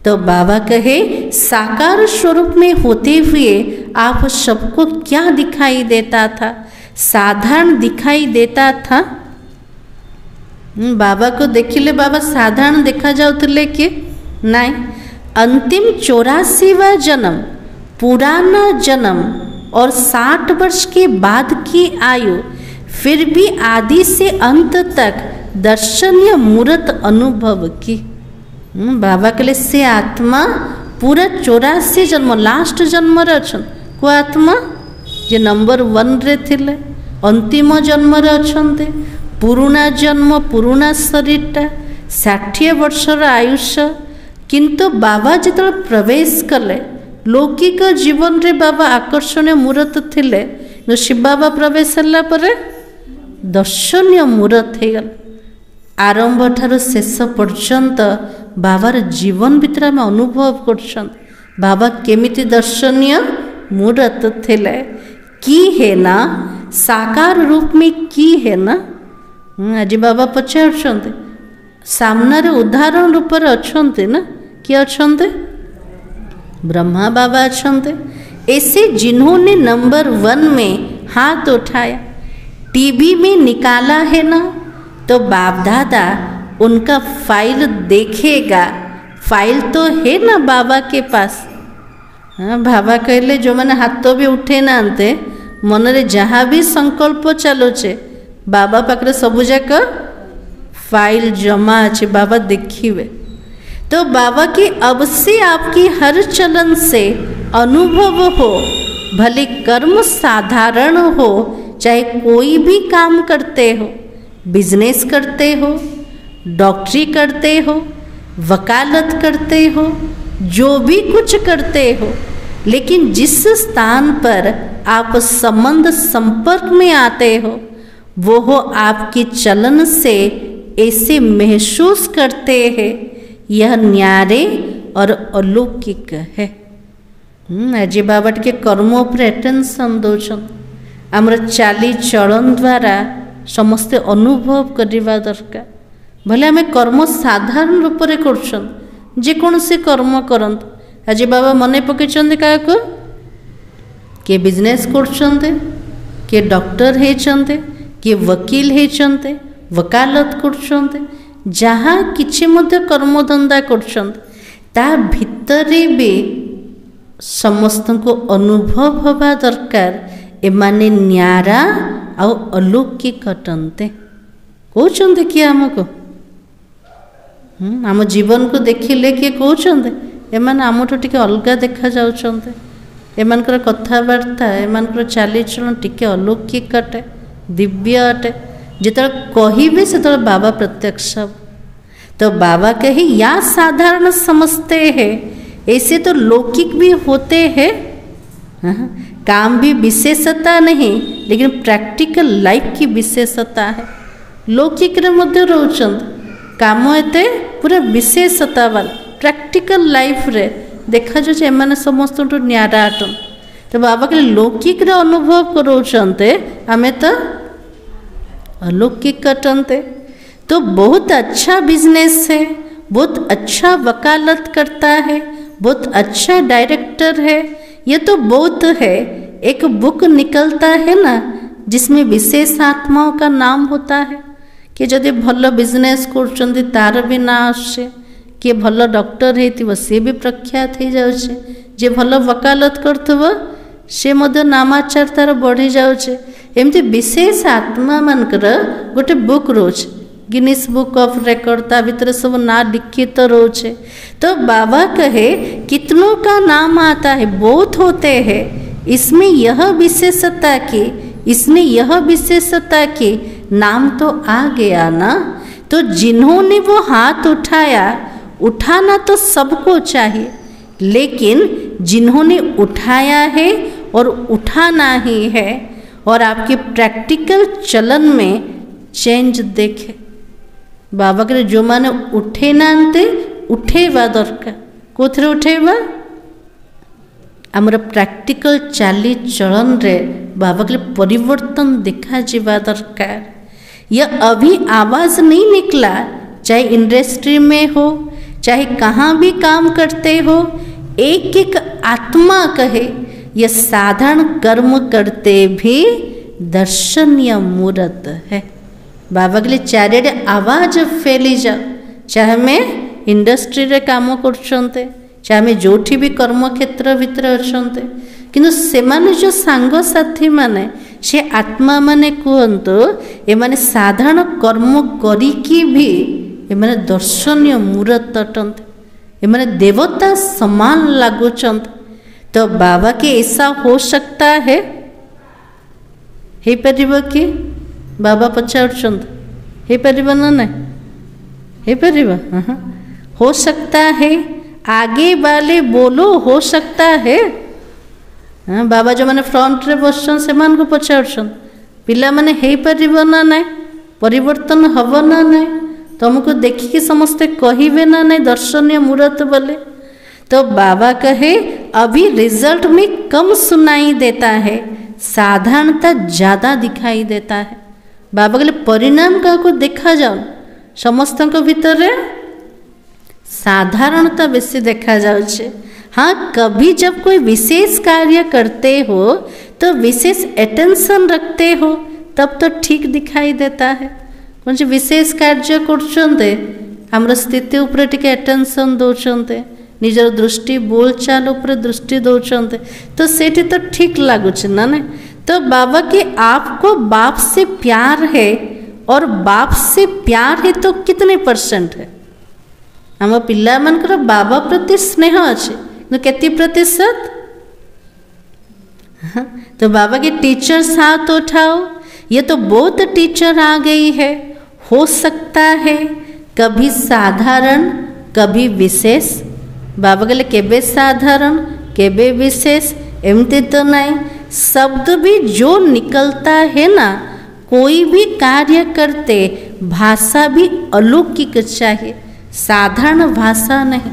तो बाबा कहे साकार स्वरूप में होते हुए आप सबको क्या दिखाई देता था साधारण दिखाई देता था। बाबा को देखिले बाबा साधारण देखा जाउतले कि नहीं। अंतिम 84वां जन्म पुराना जन्म और 60 वर्ष के बाद की आयु फिर भी आदि से अंत तक दर्शनीय मूर्त अनुभव की। बाबा के लिए से आत्मा पूरा 84 जन्म लास्ट जन्म रे अछन को आत्मा जे नंबर 1 रे थिले अंतिम जन्म रे अछन्ते पुराना जन्म पुराना शरीरटा 60 वर्षर आयुष्य किंतु बाबा जिते प्रवेश कले लौकिक जीवन रे बाबा आकर्षणीय मूर्त थिले, शिव बाबा प्रवेश होला पर दर्शनीय मूर्त हो गल। आरंभ ठार शेष पर्यंत बाबार जीवन भितर आम अनुभव कर बाबा केमिति दर्शनीय मूर्त थिले की है ना, साकार रूप में की है ना। आज बाबा पचार सामने उदाहरण रूप अच्छा ना, किए अच्छा ब्रह्मा बाबा अच्छा। ऐसे जिन्होंने नंबर 1 में हाथ उठाया, टीवी में निकाला है ना, तो बाप दादा उनका फाइल देखेगा। फाइल तो है ना बाबा के पास। हाँ, बाबा कहले जो मैंने हाथ भी उठे ना मन रे जहाँ भी संकल्प चलुचे बाबा पाखे सबुजाक फाइल जमा अच्छे, बाबा देखिए। तो बाबा की अब से आपकी हर चलन से अनुभव हो, भले कर्म साधारण हो, चाहे कोई भी काम करते हो, बिजनेस करते हो, डॉक्टरी करते हो, वकालत करते हो, जो भी कुछ करते हो, लेकिन जिस स्थान पर आप संबंध संपर्क में आते हो वो हो आपकी चलन से ऐसे महसूस करते हैं यह न्यारे और अलौकिक है। आज बाबा टे कर्म पर अटेंशन दौरान आमर चाली चलन द्वारा समस्ते अनुभव करवा दरकार। भले आम कर्म साधारण रूप से करोसी कर्म करत। आज बाबा मन पकड़ क्या किए बिजनेस कर, किए डॉक्टर होते, किए वकील होते, वकालत कर, जहाँ किछि मध्य कर्मधंदा कर भितरे भी समस्त को अनुभव हवा दरकार एमाने न्यारा आ अलौकिक अटंते। कहते किए आमको आम जीवन को देखिले किए कहते एमाने आमठू टिके अलगा देखा जाउछन्ते। एमानकर कथबार्ता एमानकर चालीचलन टिके अलौकिक अटे, दिव्य अटे। जिते कहे से बाबा प्रत्यक्ष तो बाबा कहे या साधारण समझते हैं, ऐसे तो लौकिक भी होते हैं। काम भी विशेषता नहीं, लेकिन प्रैक्टिकल लाइफ की विशेषता है। लौकिक रे मध्य रोचंद काम एते पूरा विशेषता वाला प्रैक्टिकल लाइफ रे देखा जो एमाने समस्त न्यारा अटन। तो बाबा के लौकिक रे अनुभव करोचंते आमे तो अलौकिक अटंते। तो बहुत अच्छा बिजनेस है, बहुत अच्छा वकालत करता है, बहुत अच्छा डायरेक्टर है, ये तो बहुत है। एक बुक निकलता है ना जिसमें विशेष आत्माओं का नाम होता है कि जदि भल बिजनेस कर तार भी ना आसे, किए भल डॉक्टर है सी भी प्रख्यात हो जाए, जे भल वकालत करथबो से मध्य नामाचार तार बढ़ी जाउछे। एमती विशेष आत्मा मानकर गोटे बुक रोचे, गिनीज बुक ऑफ रिकॉर्ड, ता भीतर सब ना लिखित रोचे। तो बाबा कहे कितनों का नाम आता है, बहुत होते हैं, इसमें यह विशेषता की, इसने यह विशेषता की, नाम तो आ गया ना। तो जिन्होंने वो हाथ उठाया, उठाना तो सबको चाहिए, लेकिन जिन्होंने उठाया है और उठाना ही है और आपके प्रैक्टिकल चलन में चेंज देखे। बाबा के जो माने उठे नाते उठेवा दरकार, कोथरे उठेवा आमर प्रैक्टिकल चाली चलन रे बाबा के परिवर्तन देखा जीवा दरकार। यह अभी आवाज़ नहीं निकला, चाहे इंडस्ट्री में हो, चाहे कहाँ भी काम करते हो, एक एक आत्मा कहे यह साधारण कर्म करते भी दर्शनीय मूर्त है। बाबा के लिए चारिड़े आवाज फैली जाओ, चाहे मैं इंडस्ट्री रे काम करछन्ते, चाहे मैं जोठी भी कर्म क्षेत्र भितर अछन्ते, किंतु से माने जो सांग साथी माने से आत्मा माने कहंतु ए माने साधारण कर्म करिकी भी ए माने दर्शनीय मूर्त अटन्ते, ए माने देवता समान लागुचन्ते। तो बाबा के ऐसा हो सकता है, हे परिबो कि बाबा पचारुचंद हे परिबो ना, हे परिबो हो सकता है आगे वाले बोलो हो सकता है। हाँ, बाबा जो मैंने फ्रंट रे बसन से मान को पचारछन पिला माने हे परिबो ना नहीं, परिवर्तन हब ना नहीं, तुमको देखिए समस्ते कहिबे ना नहीं दर्शनीय मूर्त बोले। तो बाबा कहे अभी रिजल्ट में कम सुनाई देता है, साधारणता ज़्यादा दिखाई देता है। बाबा कहले परिणाम का को देखा जाओ समस्त भितर साधारणता बेसी देखा जाउछे। हाँ, कभी जब कोई विशेष कार्य करते हो तो विशेष अटेंशन रखते हो तब तो ठीक दिखाई देता है। कौन विशेष कार्य करछन्ते हमर स्थिति ऊपर टिके अटेंशन दौरान निजर दृष्टि बोल चाल उपर दृष्टि दौरान तो सेठी तो ठीक लगुच ना नहीं। तो बाबा के आपको बाप से प्यार है और बाप से प्यार है तो कितने % है? आम पिला मानकर बाबा प्रति स्नेह अच्छे तो केती प्रतिशत? तो बाबा के टीचर्स हाथ उठाओ। ये तो बहुत टीचर आ गई है। हो सकता है कभी साधारण कभी विशेष। बाबा कहले केबे साधारण केबे विशेष एमती तो नहीं। शब्द भी जो निकलता है ना, कोई भी कार्य करते भाषा भी अलौकिक चाहिए, साधारण भाषा नहीं।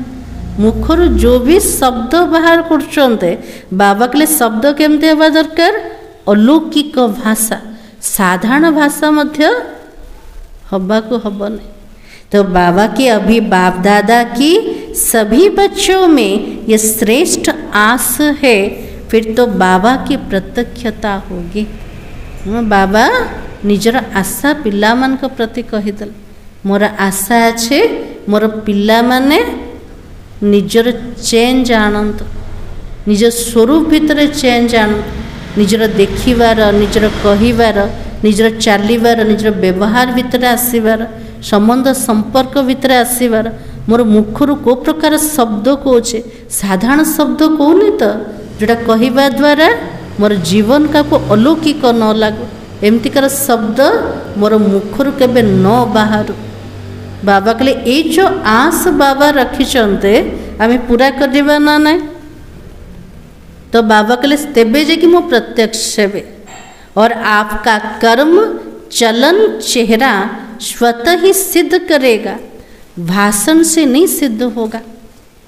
मुखर जो भी शब्द बाहर करते बाबा कहले शब्द केमती हवा दरकार, अलौकिक भाषा, साधारण भाषा मध्य हवा को हब नहीं। तो बाबा के अभी बाप दादा की सभी बच्चों में ये श्रेष्ठ आस है, फिर तो बाबा की प्रत्यक्षता होगी। बाबा निजर आशा पिला मान को प्रति कहीदल, मोर आशा अच्छे मोर पिला माने निजर चेंज आणत, निज स्वरूप भितर चेंज आणत, निजर देखिबार निजर कहिबार निजर चलिबार निजर व्यवहार भितर आसीबार संबंध संपर्क भितर आसीबार मोर मुखर को प्रकार शब्द कौचे साधारण शब्द कहूनी तो जोटा कहवा द्वारा मोर जीवन का को अलौकिक न लागू एमतीकार शब्द मोर मुखर केबे न बाहर। बाबा कहले ये जो आस बाबा रखिछन्ते आमे पूरा करबा ना नहीं। तो बाबा कहले तेबे जे कि मो प्रत्यक्ष हेबे और आपका कर्म चलन चेहरा स्वतः ही सिद्ध करेगा, भाषण से नहीं सिद्ध होगा।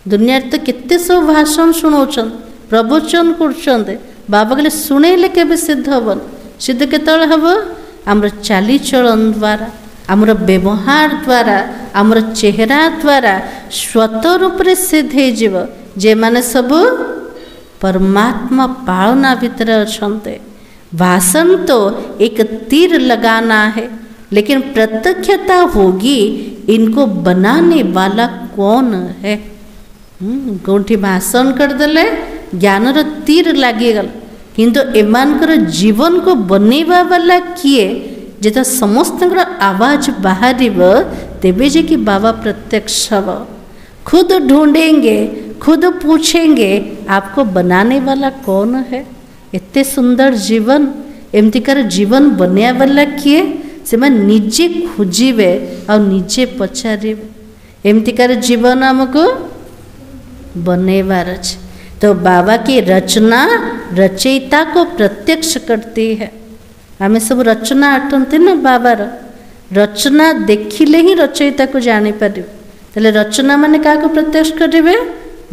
दुनिया तो कितने सब भाषण शुणाउछन प्रवचन कर बाबा कहले शुणेले केबे सिद्ध हबन। सिद्ध केतବେଳେ हब आमर चाली चलन द्वारा आमर व्यवहार द्वारा आमर चेहरा द्वारा स्वतः रूप से सिद्ध हो जे माने सब परमात्मा पालना भीतर अच्छे। भाषण तो एक तीर लगाना है, लेकिन प्रत्यक्षता होगी इनको बनाने वाला कौन है। कौटी भाषण करदेले ज्ञानर तीर लगिगल, किंतु एमानकर जीवन को बनेवा वाला किए जेता समस्त आवाज बाहर तेबे जे कि बाबा प्रत्यक्ष हब। खुद ढूंढेंगे खुद पूछेंगे आपको बनाने वाला कौन है। एते सुंदर जीवन एमतीकार जीवन बनया वाला किए से मैं निजे खोजे और निजे पचारे एमतीकार जीवन आमको बनेवार अच्छे। तो बाबा की रचना रचयिता को प्रत्यक्ष करती है। आमे सब रचना अटंती ना बाबार रचना देखिले ही रचयिता को जानी पारे। तेले रचना माने क्या को प्रत्यक्ष करेंगे?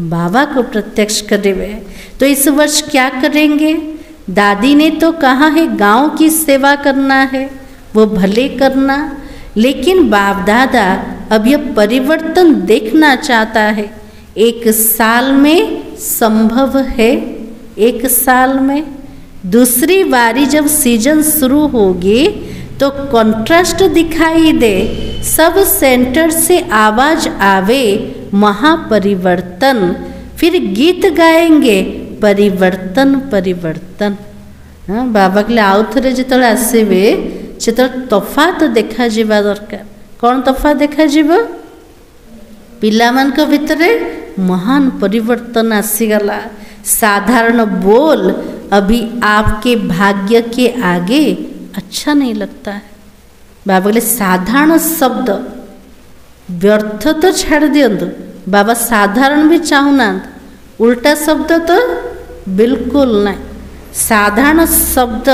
बाबा को प्रत्यक्ष करेंगे। तो इस वर्ष क्या करेंगे? दादी ने तो कहा है गांव की सेवा करना है, वो भले करना, लेकिन बाप दादा अब यह परिवर्तन देखना चाहता है। 1 साल में संभव है, 1 साल में। दूसरी बारी जब सीजन शुरू होगी तो कंट्रास्ट दिखाई दे, सब सेंटर से आवाज आवे महापरिवर्तन, फिर गीत गाएंगे परिवर्तन परिवर्तन। हाँ, बाबा के आउ थे जो आसवे से तफात देखा जावा दरकार। कौन तफात देखा जीव? पिला मान को भितरे महान परिवर्तन आसीगला। साधारण बोल अभी आपके भाग्य के आगे अच्छा नहीं लगता है। बाबा बोले साधारण शब्द व्यर्थ तो छाड़ दियंतु, बाबा साधारण भी चाहूना उल्टा शब्द तो बिल्कुल ना साधारण शब्द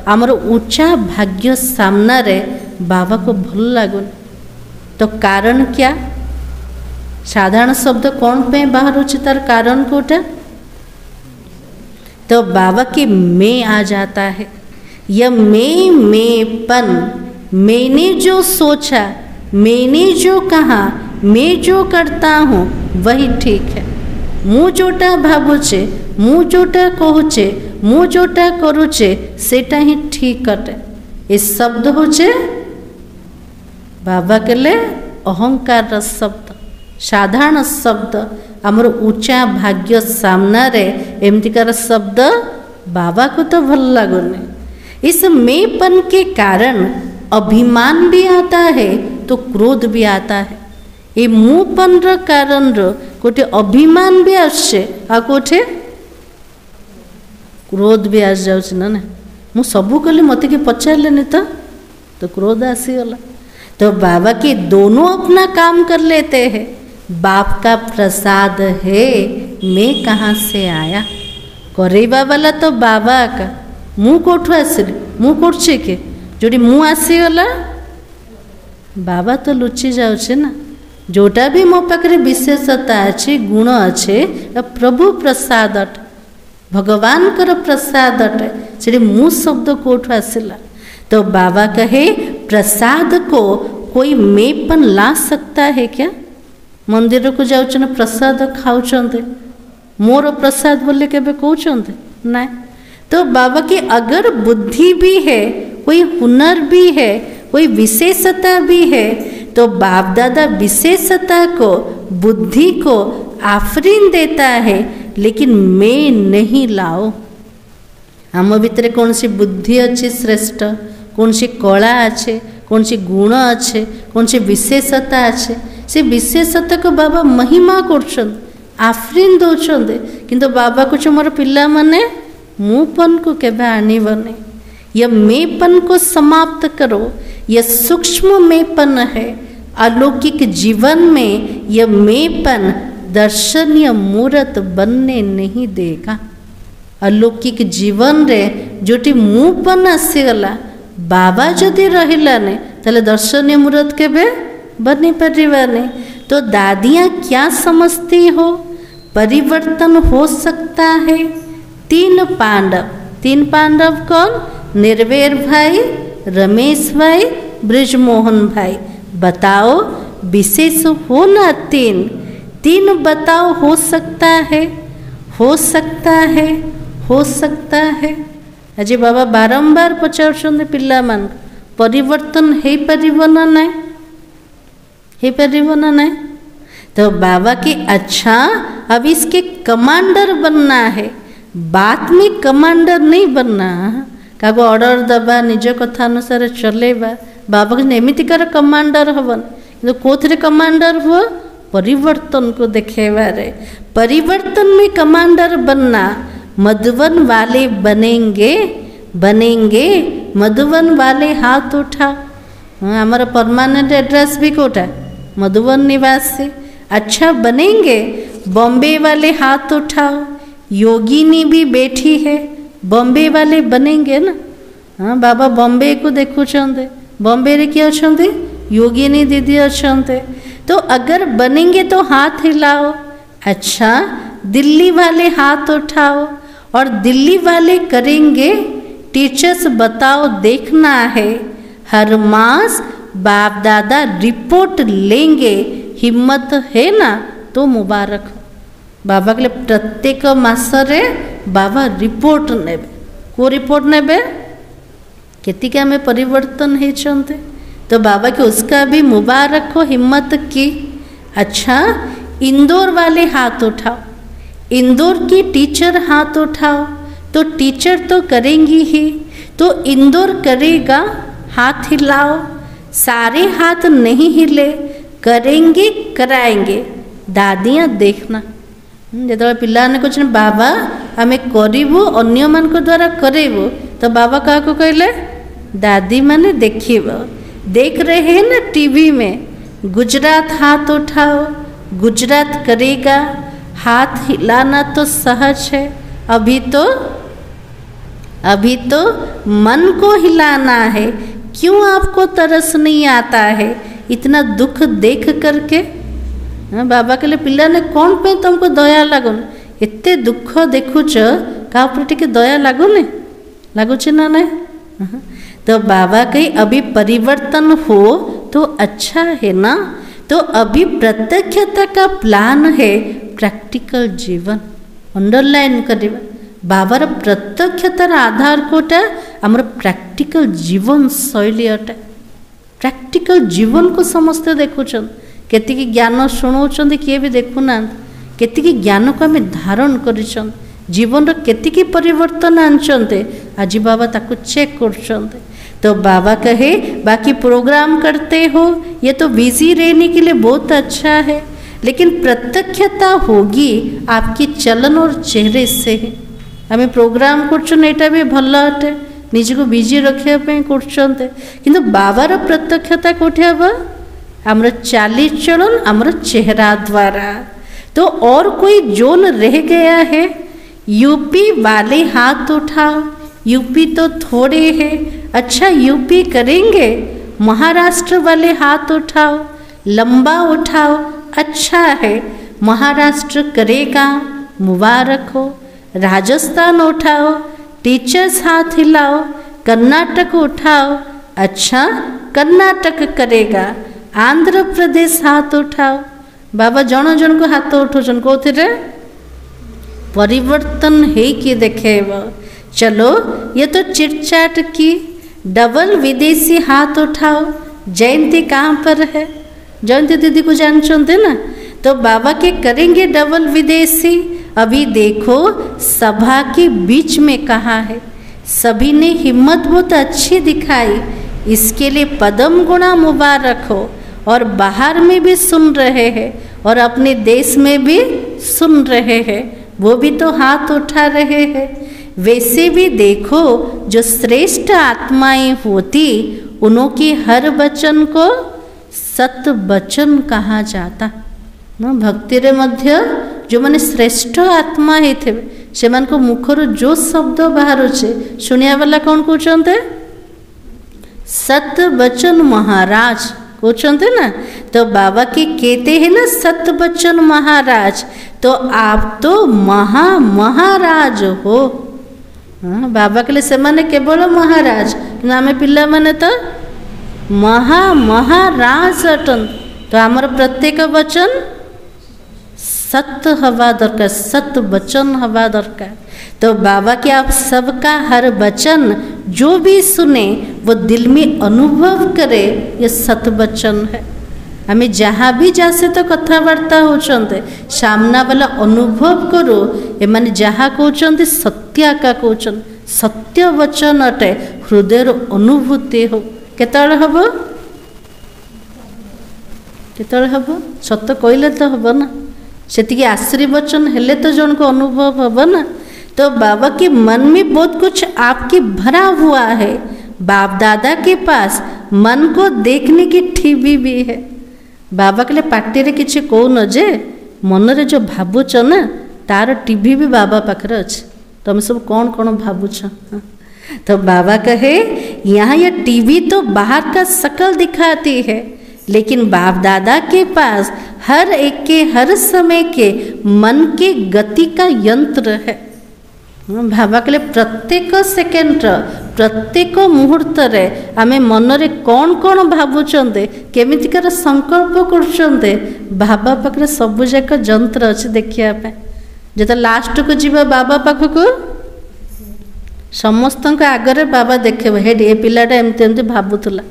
आमर उच्चा भाग्य सामना रे बाबा को भल लगुन तो कारण क्या साधारण शब्द कौन पे बाहर तार कारण कोटा तो बाबा के मैं आ जाता है यह मैंपन मैंने जो सोचा मैंने जो कहा मैं जो करता हूँ वही ठीक है मु जोटा भावुचे मु जोटा कहूचे मु जोटा करुचे सेटा ही ठीक कटे ये शब्द होचे बाबा के लिए अहंकार शब्द साधारण शब्द आमर ऊंचा भाग्य सामना रे एमतीकार शब्द बाबा को तो भल लगुनि इस मैंपन के कारण अभिमान भी आता है तो क्रोध भी आता है ये मुँहपन कारण गोटे अभिमान भी आसे आ कोठे क्रोध भी आस जाऊँ ना ना मु सबू कली मत के पचारे तो क्रोध आसीगला तो बाबा के दोनों अपना काम कर लेते हैं बाप का प्रसाद है मैं कहाँ से आया करेबा वाला तो बाबा का मु कोठू आसिली मु करछे के जोड़ी मु आसीगला बाबा तो लुचि जाऊे ना जोटा भी मो पाखे विशेषता अच्छे गुण अच्छे प्रभु प्रसाद अटे भगवान कर प्रसाद अटे से मु शब्द कोठू आसला तो बाबा कहे प्रसाद को कोई मैंपन ला सकता है क्या मंदिर को जाऊँ प्रसाद खाऊं मोर प्रसाद बोले के कहते ना तो बाबा की अगर बुद्धि भी है कोई हुनर भी है कोई विशेषता भी है तो बाप दादा विशेषता को बुद्धि को आफरीन देता है लेकिन मैं नहीं लाओ आम भितर कौन सी बुद्धि अच्छी श्रेष्ठ कौन सी कला अच्छे कौन सी गुण अच्छे कौन सी विशेषता अच्छे से विशेषता को बाबा महिमा कर आफरीन दौरान किंतु बाबा कुछ मोर पिला माने मुँहपन को केबे आनीबनी यह मैंपन को समाप्त करो यह सूक्ष्म मैंपन है अलौकिक जीवन में यह मैंपन दर्शनीय मूर्त बनने नहीं देगा अलौकिक जीवन रे जोटी मुँहपन आसीगला बाबा जदि रहिलाने ताले दर्शनीय मूर्त केबे बनी पारिबानी तो दादियाँ क्या समझती हो परिवर्तन हो सकता है तीन पांडव कौन निर्वेर भाई रमेश भाई ब्रिजमोहन भाई बताओ विशेष हो ना तीन बताओ हो सकता है हो सकता है हो सकता है आज बाबा बारंबार पचार पिला मान परिवर्तन हो पारिबो ना नहीं हो पारिबो ना नहीं तो बाबा की अच्छा अब इसके कमांडर बनना है बात में कमांडर नहीं बनना क्या ऑर्डर दबा निज कथा अनुसार चलेबा बाबा को एमतीकार कमांडर हवन कि कौन कमांडर हुआ परिवर्तन को देखेबारे परिवर्तन में कमांडर बनना मधुबन वाले बनेंगे मधुबन वाले हाथ उठा हमारा परमानेंट एड्रेस भी कोटा मधुबन निवासी अच्छा बनेंगे बॉम्बे वाले हाथ उठाओ योगिनी भी बैठी है बॉम्बे वाले बनेंगे ना हाँ बाबा बॉम्बे को देखुंटे बॉम्बे रे किए अच्छे योगिनी दीदी अच्छे तो अगर बनेंगे तो हाथ हिलाओ अच्छा दिल्ली वाले हाथ उठाओ और दिल्ली वाले करेंगे टीचर्स बताओ देखना है हर मास बाप दादा रिपोर्ट लेंगे हिम्मत है ना तो मुबारक बाबा के लिए प्रत्येक मासरे बाबा रिपोर्ट नेबे को रिपोर्ट नेबे केतिक आम परिवर्तन होते तो बाबा के उसका भी मुबारक हो हिम्मत की अच्छा इंदौर वाले हाथ उठाओ इंदौर की टीचर हाथ उठाओ तो टीचर तो करेंगी ही तो इंदौर करेगा हाथ हिलाओ सारे हाथ नहीं हिले करेंगे कराएंगे दादियाँ देखना जो पिलाने कहते बाबा आम करूँ अन्य मान द्वारा करेबू तो बाबा क्या कहले दादी माने देखिब देख रहे हैं ना टीवी में गुजरात हाथ उठाओ गुजरात करेगा। हाथ हिलाना तो सहज है, अभी तो मन को हिलाना है। क्यों आपको तरस नहीं आता है इतना दुख देख करके? बाबा कहले पिला ने कौन पे तुमको दया लगुन, एते दुख देखुच का टे दया लगुनि, लगुच ना नहीं? तो बाबा कही अभी परिवर्तन हो तो अच्छा है ना। तो अभी प्रत्यक्षता का प्लान है प्रैक्टिकल जीवन। अंडरलाइन करिबा, बाबार प्रत्यक्षतार आधार कोटा आमर प्रैक्टिकल जीवन शैली अटे। प्रैक्टिकल जीवन को समस्ते देखुचन, केतिकी ज्ञान शुणाउछन किए भी देखुना, केतिकी ज्ञान को आम धारण करिछन, जीवन रो केतिकी परिवर्तन आनछन्ते आज बाबा ताको चेक करछन्ते। तो बाबा कहे बाकी प्रोग्राम करते हो ये तो बिजी रहने के लिए बहुत अच्छा है, लेकिन प्रत्यक्षता होगी आपकी चलन और चेहरे से। आम प्रोग्राम करछन एटा भी भल अटे, निजको बिजी रखिया पे करछन्ते, किंतु बाबार प्रत्यक्षता कोठे हबा आमर चाली चलन आमर चेहरा द्वारा। तो और कोई जोन रह गया है? यूपी वाले हाथ उठाओ, यूपी तो थोड़े हैं, अच्छा यूपी करेंगे। महाराष्ट्र वाले हाथ उठाओ, लंबा उठाओ, अच्छा है महाराष्ट्र करेगा, मुबारक हो। राजस्थान उठाओ, टीचर्स हाथ हिलाओ। कर्नाटक उठाओ, अच्छा कर्नाटक करेगा। आंध्र प्रदेश हाथ उठाओ। बाबा जन जन को हाथ उठाउछन कोथिरे परिवर्तन है कि देखेब। चलो ये तो चिटचाट की। डबल विदेशी हाथ उठाओ। जयंती कहाँ पर है? जयंती दीदी को जानते ना? तो बाबा के करेंगे डबल विदेशी। अभी देखो सभा के बीच में कहाँ है, सभी ने हिम्मत बहुत अच्छी दिखाई, इसके लिए पदम गुणा मुबारक हो। और बाहर में भी सुन रहे हैं और अपने देश में भी सुन रहे हैं, वो भी तो हाथ उठा रहे हैं। वैसे भी देखो जो श्रेष्ठ आत्माएं होती उनकी हर वचन को सत वचन कहा जाता ना। भक्ति रे मध्य जो माने श्रेष्ठ आत्मा थे से मुखर जो शब्द बाहर शुणिया वाला कौन कहते? सत वचन महाराज कहते ना। तो बाबा के कहते हैं ना सत वचन महाराज, तो आप तो महाराज हो। हाँ, बाबा के लिए से माने केवल महाराज, आम पिला माने तो महाराज अटन। तो आमर प्रत्येक वचन सत हवा दरकार, सत वचन हवा दरकार। तो बाबा के आप सबका हर वचन जो भी सुने वो दिल में अनुभव करे, ये सत वचन है। हमें जहाँ भी जासे तो कथबार्ता होचंते सामना वाला अनुभव करो ए माने जहाँ कहते सत्या का कहते सत्य वचन अटे, हृदय अनुभूति हो। केतळे हबो सत्य कहले तो हब ना, से आशीर्वचन हेले तो जन को अनुभव हब ना। तो बाबा के मन में बहुत कुछ आपके भरा हुआ है। बाप दादा के पास मन को देखने की टीवी भी है। बाबा के लिए पार्टी रे किछि कहून जे मन रे जो भावुच ना तार टीवी भी बाबा पाखरे अच्छे, तुम सब कौन कौन भावुच। तो बाबा कहे यहाँ ये टीवी तो बाहर का शकल दिखाती है, लेकिन बाप दादा के पास हर एक के हर समय के मन के गति का यंत्र है। बाबा के लिए प्रत्येक सेकेंड प्रत्येक मुहूर्त रे आमे मन रे कौन कौन भावुचंदे केमितिकर संकल्प करचंदे बाबा पाखरे सब जाक यंत्र अच्छे देखिया पे। जेता लास्ट को जीवा बाबा पाखको समस्त आगरे बाबा देखे हेड ए पिलाटा एमती एमती भावुला,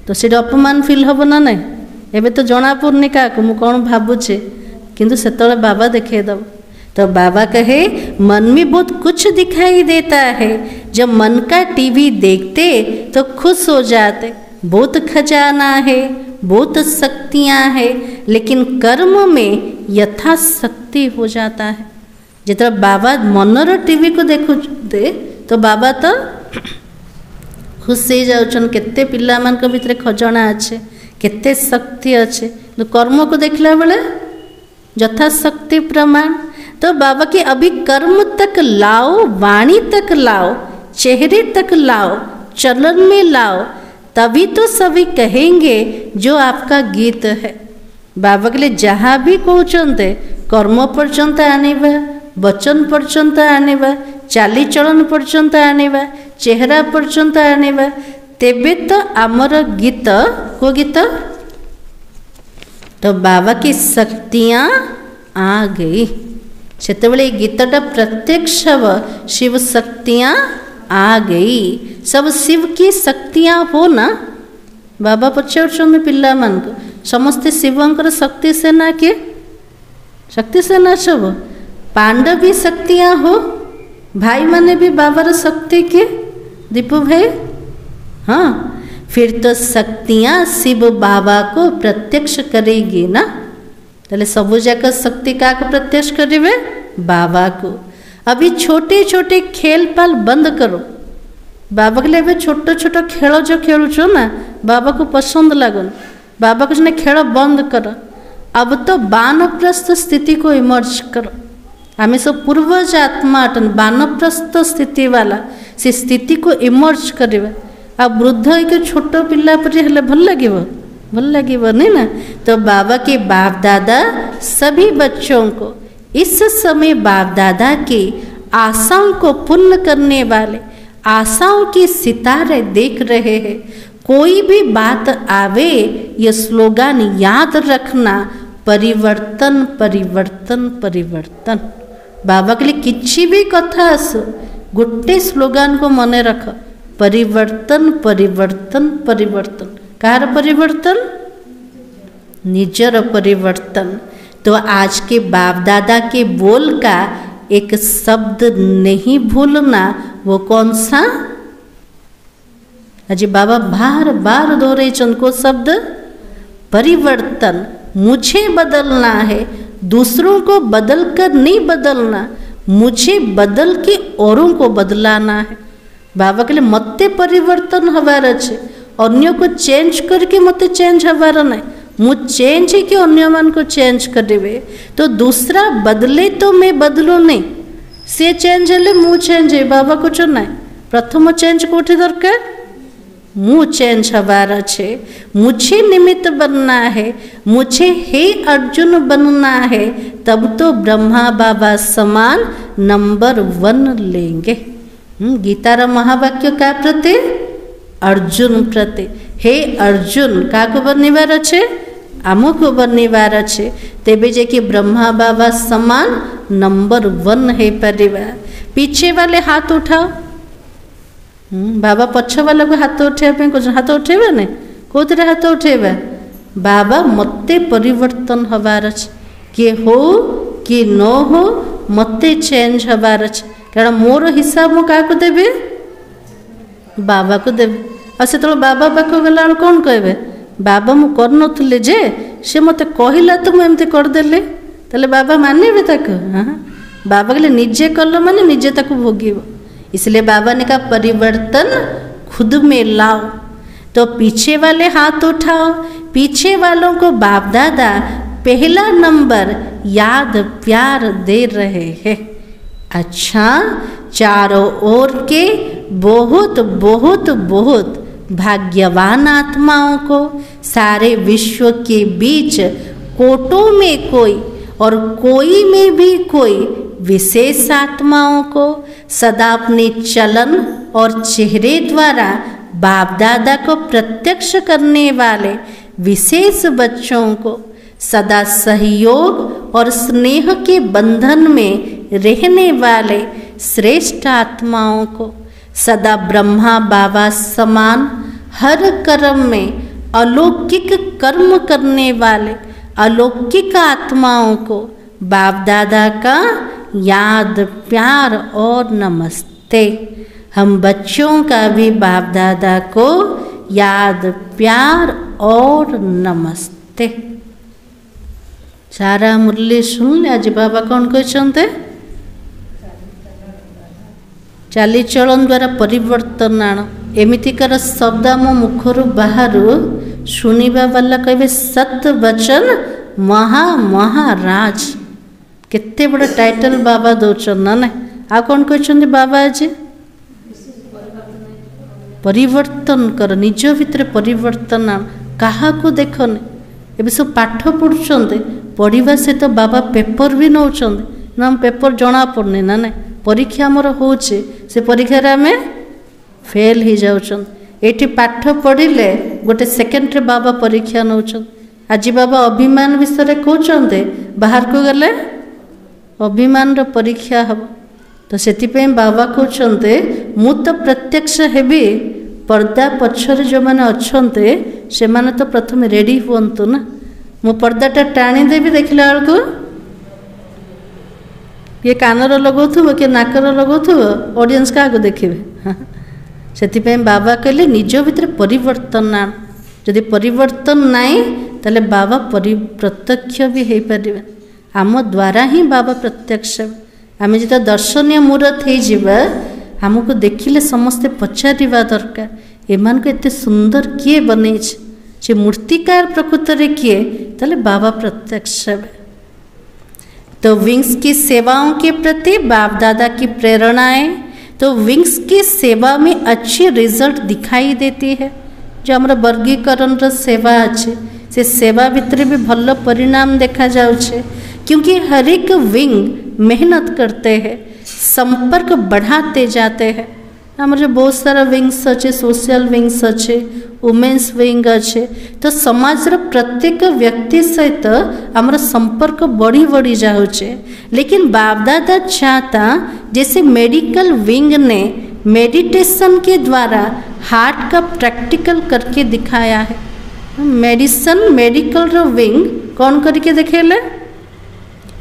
तो सीटा अपमान फिल हम ना ना। एबे तो जना पड़नी क्या मु कौन भावुचे, किंतु सेतବେଳେ बाबा देखेदब। तो बाबा कहे मन में बहुत कुछ दिखाई देता है, जब मन का टीवी देखते तो खुश हो जाते। बहुत खजाना है, बहुत शक्तियाँ है, लेकिन कर्म में यथाशक्ति हो जाता है। जितना बाबा मनर टीवी को देखुते तो बाबा तो खुश हो जाउछन केते पिला मान को भितर खजाना अच्छे, केते शक्ति अच्छे। तो कर्म को देखला बेले यथाशक्ति प्रमाण। तो बाबा के अभी कर्म तक लाओ, वाणी तक लाओ, चेहरे तक लाओ, चलन में लाओ, तभी तो सभी कहेंगे जो आपका गीत है। बाबा के लिए जहाँ भी कहते कर्म पर्यंत आनिबा, वचन पर्यंत आनिबा, चाली चलन पर्यंत आनिबा, चेहरा पर्यंत आनिबा, तेबे तो आमर गीत को गीत तो बाबा की शक्तियाँ आ गई। सेतेबेले गीतटा प्रत्यक्ष शिव शक्तियाँ आ गई। सब शिव की शक्तियाँ हो ना। बाबा पचार पिला मान को समस्ते शिवंकर शक्ति सेना के शक्ति सेना सब पांडवी शक्तियाँ हो, भाई माने भी बाबार शक्ति के दीपू भाई। हाँ, फिर तो शक्तियाँ शिव बाबा को प्रत्यक्ष करेगी ना। ताले सबू जाक शक्ति का प्रत्यक्ष करेंगे बाबा को। अभी छोटे छोटे खेल पाल बंद करो। बाबा के लिए छोट छोट खेल जो खेलुचो ना बाबा को पसंद लगन, बाबा को खेल बंद कर। अब तो बानप्रस्थ स्थिति को इमर्ज करो। आम सब पूर्वज आत्मा अटन बानप्रस्थ स्थिति वाला से स्थिति को इमर्ज करवा। आ वृद्ध के छोट पिला पर हेले भल लगे नहीं ना। तो बाबा के बाप दादा सभी बच्चों को इस समय बाप दादा की आशाओं को पूर्ण करने वाले आशाओं की सितारे देख रहे हैं। कोई भी बात आवे ये स्लोगन याद रखना, परिवर्तन परिवर्तन परिवर्तन। बाबा के लिए किसी भी कथा आसो गोटे स्लोगन को मन रख, परिवर्तन परिवर्तन परिवर्तन। कार परिवर्तन? निजर परिवर्तन। तो आज के बाप दादा के बोल का एक शब्द नहीं भूलना। वो कौन सा? अजी बाबा बार बार दोहरे चंद को शब्द परिवर्तन। मुझे बदलना है, दूसरों को बदल कर नहीं बदलना, मुझे बदल के औरों को बदलाना है। बाबा के लिए मते परिवर्तन हबार अच्छे, अन्य को चेंज करके मते चेंज हबार ना। मु चेंज है कि अन्य मान को चेंज करेंगे। तो दूसरा बदले तो मैं बदलू नहीं, से चेंज हेले मु चेंज है। बाबा को चो ना प्रथम चेंज कोठी दरकार, मु चेंज हबार अच्छे। मुझे निमित्त बनना है, मुझे हे अर्जुन बनना है, तब तो ब्रह्मा बाबा समान नंबर 1 लेंगे। गीतार महावाक्य का प्रति अर्जुन प्रति। हे अर्जुन का को बनवार अच्छे, आमको बनवार अच्छे, तेबे जे कि ब्रह्मा बाबा समान नंबर 1 है परिवा। पीछे वाले हाथ उठाओ। बाबा पछ वाला को हाथ उठेबा हाथ उठेबा ने कोथरे हाथ उठेबा। बाबा मते परिवर्तन हबार अच्छे, किए हो कि न हो मते चेंज हबार अच्छे। कारण मोर हिसाब मु क्या देवी? बाबा को देवी। आ से बाबा पाख गला कौन कहे? बाबा मु कर नुले जे से मत कहला तो मुझे करदेली, ताले बाबा मानवे तक। हाँ, बाबा कहले निजे कल माने निजे ताको भोगिब। इसलिए बाबा ने कहा परिवर्तन खुद में लाओ। तो पीछे वाले हाथ उठाओ। पीछे वालों को बाप दादा पहला नंबर याद प्यार दे रहे हैं। अच्छा, चारों ओर के बहुत बहुत बहुत भाग्यवान आत्माओं को, सारे विश्व के बीच कोटों में कोई और कोई में भी कोई विशेष आत्माओं को सदा अपने चलन और चेहरे द्वारा बाप दादा को प्रत्यक्ष करने वाले विशेष बच्चों को, सदा सहयोग और स्नेह के बंधन में रहने वाले श्रेष्ठ आत्माओं को, सदा ब्रह्मा बाबा समान हर कर्म में अलौकिक कर्म करने वाले अलौकिक आत्माओं को बाप दादा का याद प्यार और नमस्ते। हम बच्चों का भी बाप दादा को याद प्यार और नमस्ते। सारा मुरली सुन ले। आज बाबा कौन कहते? चाली चलन द्वारा परिवर्तन आण। एमितिकार शब्द आम मुखर बाहर शुणा वाला कहे सत वचन महाराज केते बड़ा टाइटल बाबा दौन ना ना आ कौन कहते बाबा आज परिवर्तन कर निज भितर परिवर्तन क्या देखने ये सब पाठ पढ़ुंट पढ़ा सहित बाबा पेपर भी नौ ना पेपर जना पड़ने ना ना परीक्षा आमर हो से परीक्षार आम फेल हो जाऊँ ये पाठ पढ़ले गोटे सेकेंड बाबा परीक्षा नौ आज बाबा अभिमान विषय कहते बाहर को गले अभिमान परीक्षा हम तो से बाबा कहते मु तो प्रत्यक्ष हेबी पर्दा पछरे जो मैंने अच्छा से माने तो प्रथम रेडी हूँ ना मु पर्दाटा टाणीदेवी देखला बेलू ये कानर लगौथुब कि नाकर लगौथुब ऑडियंस क्या देखिए से बाबा कहले निज भितर परिवर्तन आन जदि परिवर्तन नाई ताले बाबा प्रत्यक्ष भी हो पारे आम द्वारा ही बाबा प्रत्यक्ष आम जो दर्शनीय मूर्त हो आमको देखिले समस्ते पचारिबा दरकार एमान को एते सुंदर किए बने से मूर्तिकार प्रकृत में किए ताले बाबा प्रत्यक्ष तो विंग्स की सेवाओं के प्रति बाप दादा की प्रेरणाएं तो विंग्स की सेवा में अच्छी रिजल्ट दिखाई देती है जो हमारा वर्गीकरण सेवा अच्छे से सेवा भितर भी भल परिणाम देखा जाउछे क्योंकि हर एक विंग मेहनत करते हैं संपर्क बढ़ाते जाते हैं आम जो बहुत सारा विंग्स अच्छे सोशल विंग्स अच्छे वुमेन्स विंग अच्छे तो समाज प्रत्येक व्यक्ति सहित आमर संपर्क बढ़ी बढ़ी जाऊे लेकिन बाप दादा चाहता जैसे मेडिकल विंग ने मेडिटेशन के द्वारा हार्ट का प्रैक्टिकल करके दिखाया है मेडिकल विंग कौन करके देखेले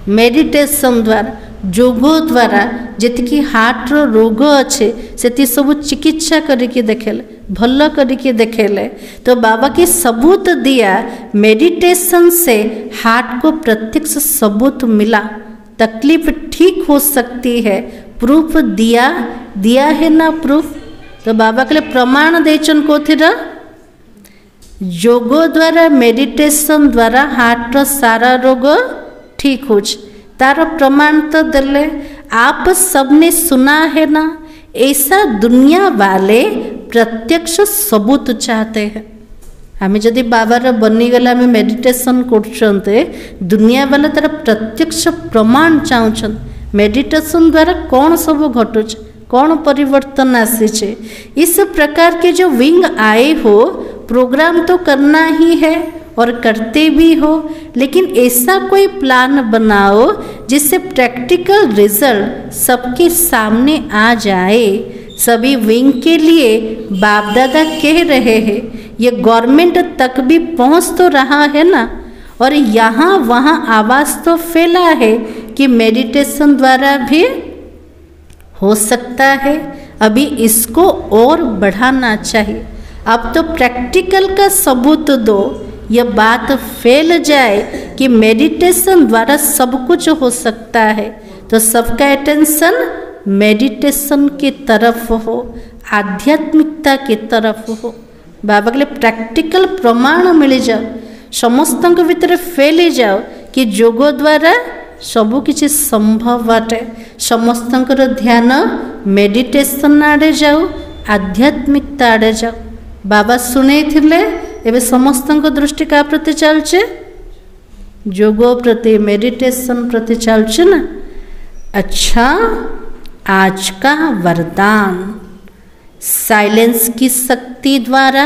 मेडिटेशन द्वारा जोगो द्वारा जी हार्ट रोग अच्छे से सब चिकित्सा करके देखेले भल करके देखेले तो बाबा की सबूत दिया मेडिटेशन से हार्ट को प्रत्यक्ष सबूत मिला तकलीफ ठीक हो सकती है प्रूफ दिया है ना प्रूफ तो बाबा के लिए प्रमाण देचन कोथिर जोगो द्वारा मेडिटेशन द्वारा हार्ट सारा रोग ठीक हो तार प्रमाण तो दिले आप सबने सुना है ना ऐसा दुनिया वाले प्रत्यक्ष सबूत चाहते हैं आम जदि बाबार बनीगला आम मेडिटेशन करते दुनिया वाला तार प्रत्यक्ष प्रमाण चाहूँ मेडिटेशन द्वारा कौन सब घटुचे कौन परिवर्तन आसीचे इस प्रकार के जो विंग आए हो प्रोग्राम तो करना ही है और करते भी हो लेकिन ऐसा कोई प्लान बनाओ जिससे प्रैक्टिकल रिजल्ट सबके सामने आ जाए सभी विंग के लिए बाप दादा कह रहे हैं ये गवर्नमेंट तक भी पहुंच तो रहा है ना और यहाँ वहाँ आवाज़ तो फैला है कि मेडिटेशन द्वारा भी हो सकता है अभी इसको और बढ़ाना चाहिए अब तो प्रैक्टिकल का सबूत दो यह बात फैल जाए कि मेडिटेशन द्वारा सब कुछ हो सकता है तो सबका अटेंशन मेडिटेशन की तरफ हो आध्यात्मिकता की तरफ हो बाबा के लिए प्रैक्टिकल प्रमाण मिल जाओ समस्त भीतर फैली जाओ कि योग द्वारा सबु किछि संभव बाटे समस्तंकर ध्यान मेडिटेशन आड़े जाओ आध्यात्मिकता आड़े जाओ बाबा शुणे एवं समस्त दृष्टि का प्रति चलचे योग प्रति मेडिटेशन प्रति चलचे ना अच्छा आज का वरदान साइलेंस की शक्ति द्वारा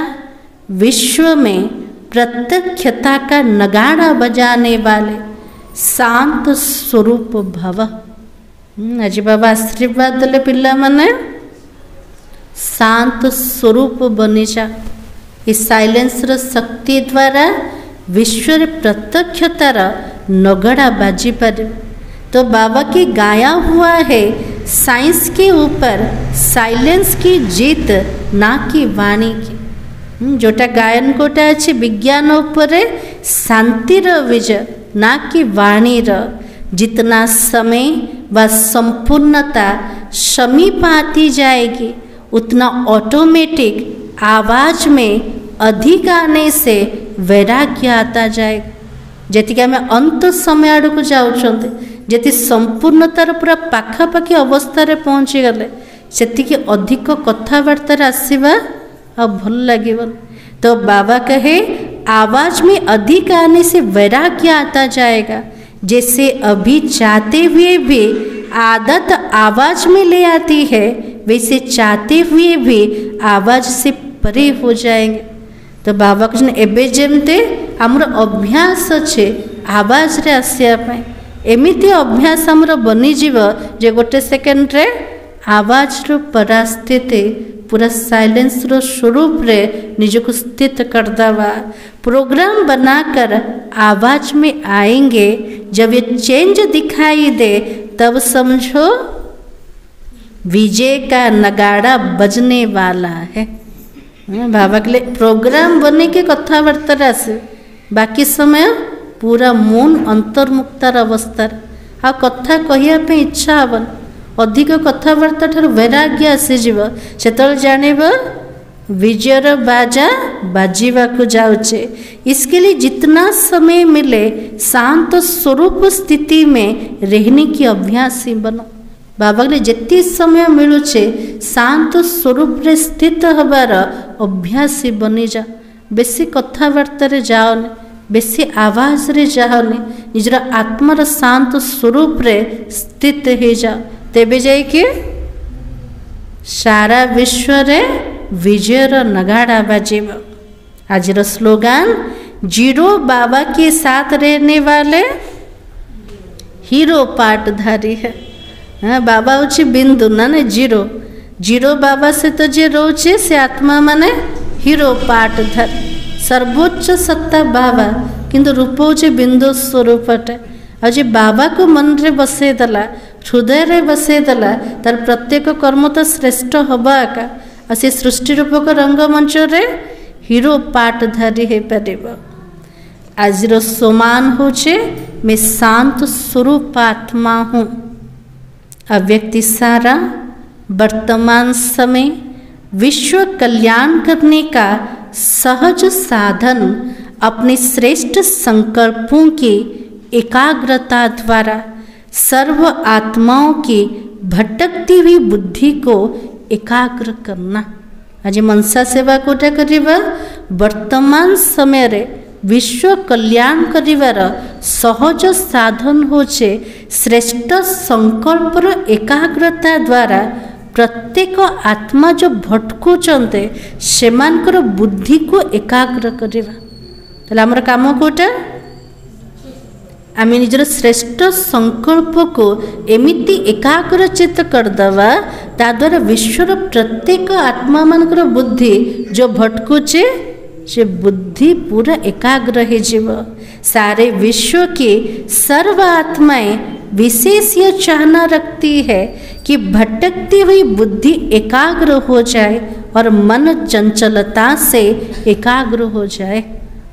विश्व में प्रत्यक्षता का नगाड़ा बजाने वाले शांत स्वरूप भव आज बाबा आशीर्वाद देले पिला माने शांत स्वरूप बनी जा इस साइलेंस शक्ति द्वारा विश्व प्रत्यक्षतार नगड़ा बाजी पारे तो बाबा की गाया हुआ है साइंस के ऊपर साइलेंस की जीत ना कि वाणी की जोटा गायन कोटा अच्छे विज्ञान उपरे शांतिर विजय ना कि वाणीर जितना समय व संपूर्णता समीप आती जाएगी उतना ऑटोमेटिक आवाज में अधिक आने से वैराग्य आता जाएगा जेतिक आम अंत समय आड़ को जाऊँच जी संपूर्णतार पूरा पाखापाखि अवस्था पहुँची गले से अधिक कथबार्तार आसवा आ भल लगे। तो बाबा कहे आवाज में अधिक आने से वैराग्य आता जाएगा। जैसे अभी चाहते हुए भी आदत आवाज में ले आती है, वैसे चाहते हुए भी आवाज से परे हो जाएंगे। तो बाबा कहते एबे जमते आमर अभ्यास अच्छे आवाज रे आसिया एमिति अभ्यास आमर बनीजीव जे गोटे सेकेंड रे आवाज रो परास्थिति पूरा साइलेंस रो स्वरूप रे निजको स्थित कर दवा। प्रोग्राम बनाकर आवाज में आएंगे, जब ये चेंज दिखाई दे तब समझो विजय का नगाड़ा बजने वाला है। बाबा के लिए प्रोग्राम बने के कथबार्ता आसे, बाकी समय पूरा मन अंतर्मुक्तार अवस्था आ कथा कहिया इच्छा हबन। अधिक कथबार्ता ठार वैराग्य आसीजिव से जानिब विजयर बाजा बाजीवा को जाऊचे। इसके लिए जितना समय मिले शांत स्वरूप स्थिति में रहने की अभ्यासी बनो। बाबा ने जितनी समय मिलुचे शांत स्वरूप रे स्थित हबार अभ्यासी बनी जा। बेसी कथबार्ता रे जाओने, बेसी आवाज रे जाओने, निजर आत्मार शांत स्वरूप रे स्थित हो जाओ। तेबे जाइके सारा विश्व रे विजयर नगाड़ा बाजिब। आज स्लोगान जीरो बाबा के साथ रहने वाले हीरो पाटधारी है। हाँ, बाबा हूँ बिंदु ना ने जीरो। जीरो बाबा से तो जे रोचे से आत्मा माने हीरो पाटधारी। सर्वोच्च सत्ता बाबा किंतु रूप हूँ बिंदु स्वरूपटे। आज बाबा को मन रे बसई देला, हृदय रे बसई देला, तार प्रत्येक कर्म तो श्रेष्ठ हवा आका। आसी सृष्टि रूपक रंगमंच रे हीरो पाटधारी हो पार। आज सोमान होचे मैं शांत स्वरूप आत्मा हूँ। अव्यक्ति सारा वर्तमान समय विश्व कल्याण करने का सहज साधन अपने श्रेष्ठ संकल्पों की एकाग्रता द्वारा सर्व आत्माओं की भटकती हुई बुद्धि को एकाग्र करना। आज मनसा सेवा कोटा करिबा वर्तमान समय रे विश्व कल्याण करिवार सहज साधन होचे श्रेष्ठ संकल्पर एकाग्रता द्वारा प्रत्येक आत्मा जो भटकुचंते सेमानकर बुद्धि को एकाग्र करिबा। ताले हमर काम कोटा आम निजर श्रेष्ठ संकल्प को एमिति एकाग्रचित करदवा ता द्वारा विश्वर प्रत्येक आत्मा मानकर बुद्धि जो भटकुचे से बुद्धि पूरा एकाग्र हो जीव। सारे विश्व की सर्व आत्माएं विशेष यह चाहना रखती है कि भटकती हुई बुद्धि एकाग्र हो जाए और मन चंचलता से एकाग्र हो जाए।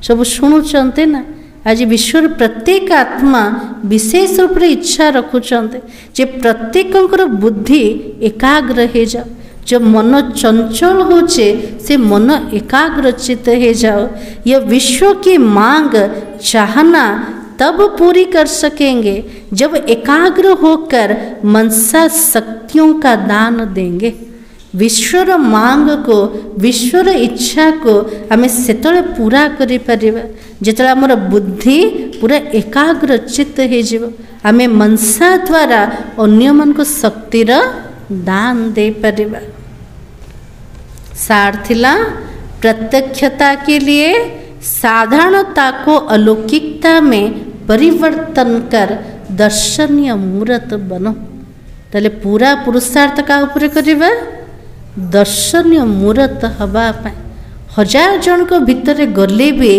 सब शुणुचंते ना आज विश्वर प्रत्येक आत्मा विशेष रूप से इच्छा रखुचंते जे प्रत्येकंकर बुद्धि एकाग्र हो जाओ। जब मन चंचल होचे से मन एकाग्रचित हो जाओ। यह विश्व की मांग चाहना तब पूरी कर सकेंगे जब एकाग्र होकर मनसा शक्तियों का दान देंगे। विश्वर मांग को विश्वर इच्छा को आम से पूरा करि परिबा जेतले हमर बुद्धि पूरा एकाग्रचित हो जीव। आम मनसा द्वारा अन्य मन को शक्तिर दान दे परिबा। सार थिला प्रत्यक्षता के लिए साधारणता को अलौकिकता में परिवर्तन कर दर्शनीय मूर्त बनो। ताले पूरा पुरुषार्थ का ऊपर करिबा दर्शनीय मूर्त हवा पाए। हजार जन को भितर गले भी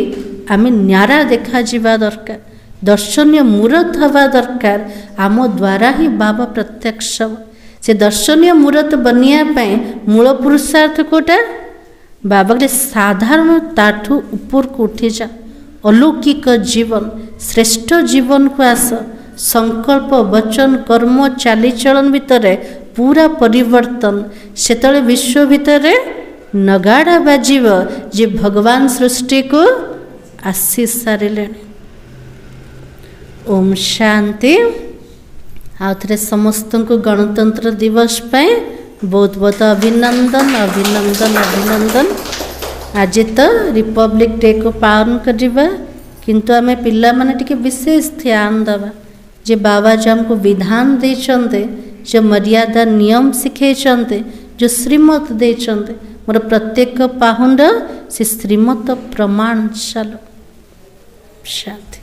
आम न्यारा देखा जीवा दरकार। दर्शनीय मूर्त हवा दरकार। आम द्वारा ही बाबा प्रत्यक्ष से दर्शनीय मूर्त बनिया पाए मूल पुरुषार्थ कोटा बाबा के साधारण ताठू ऊपर को उठी जा। अलौकिक जीवन श्रेष्ठ जीवन को आस। संकल्प वचन कर्म चालीचलन भितर पूरा परिवर्तन सेतले विश्व भितर नगाड़ा बाजिव जे भगवान सृष्टि को आसी सारे। ओम शांति। आउे समस्त को गणतंत्र दिवस पे बहुत बहुत अभिनंदन अभिनंदन अभिनंदन। आज तो रिपब्लिक डे को पालन करवा, किंतु आम पिला माने टिके विशेष ध्यान दवा जे बाबा जो हमको विधान देचंते, जो मर्यादा नियम शिखेचंते, जो श्रीमत देचंते, मोर प्रत्येक पाहुंड से श्रीमत प्रमाण चलो। शांति।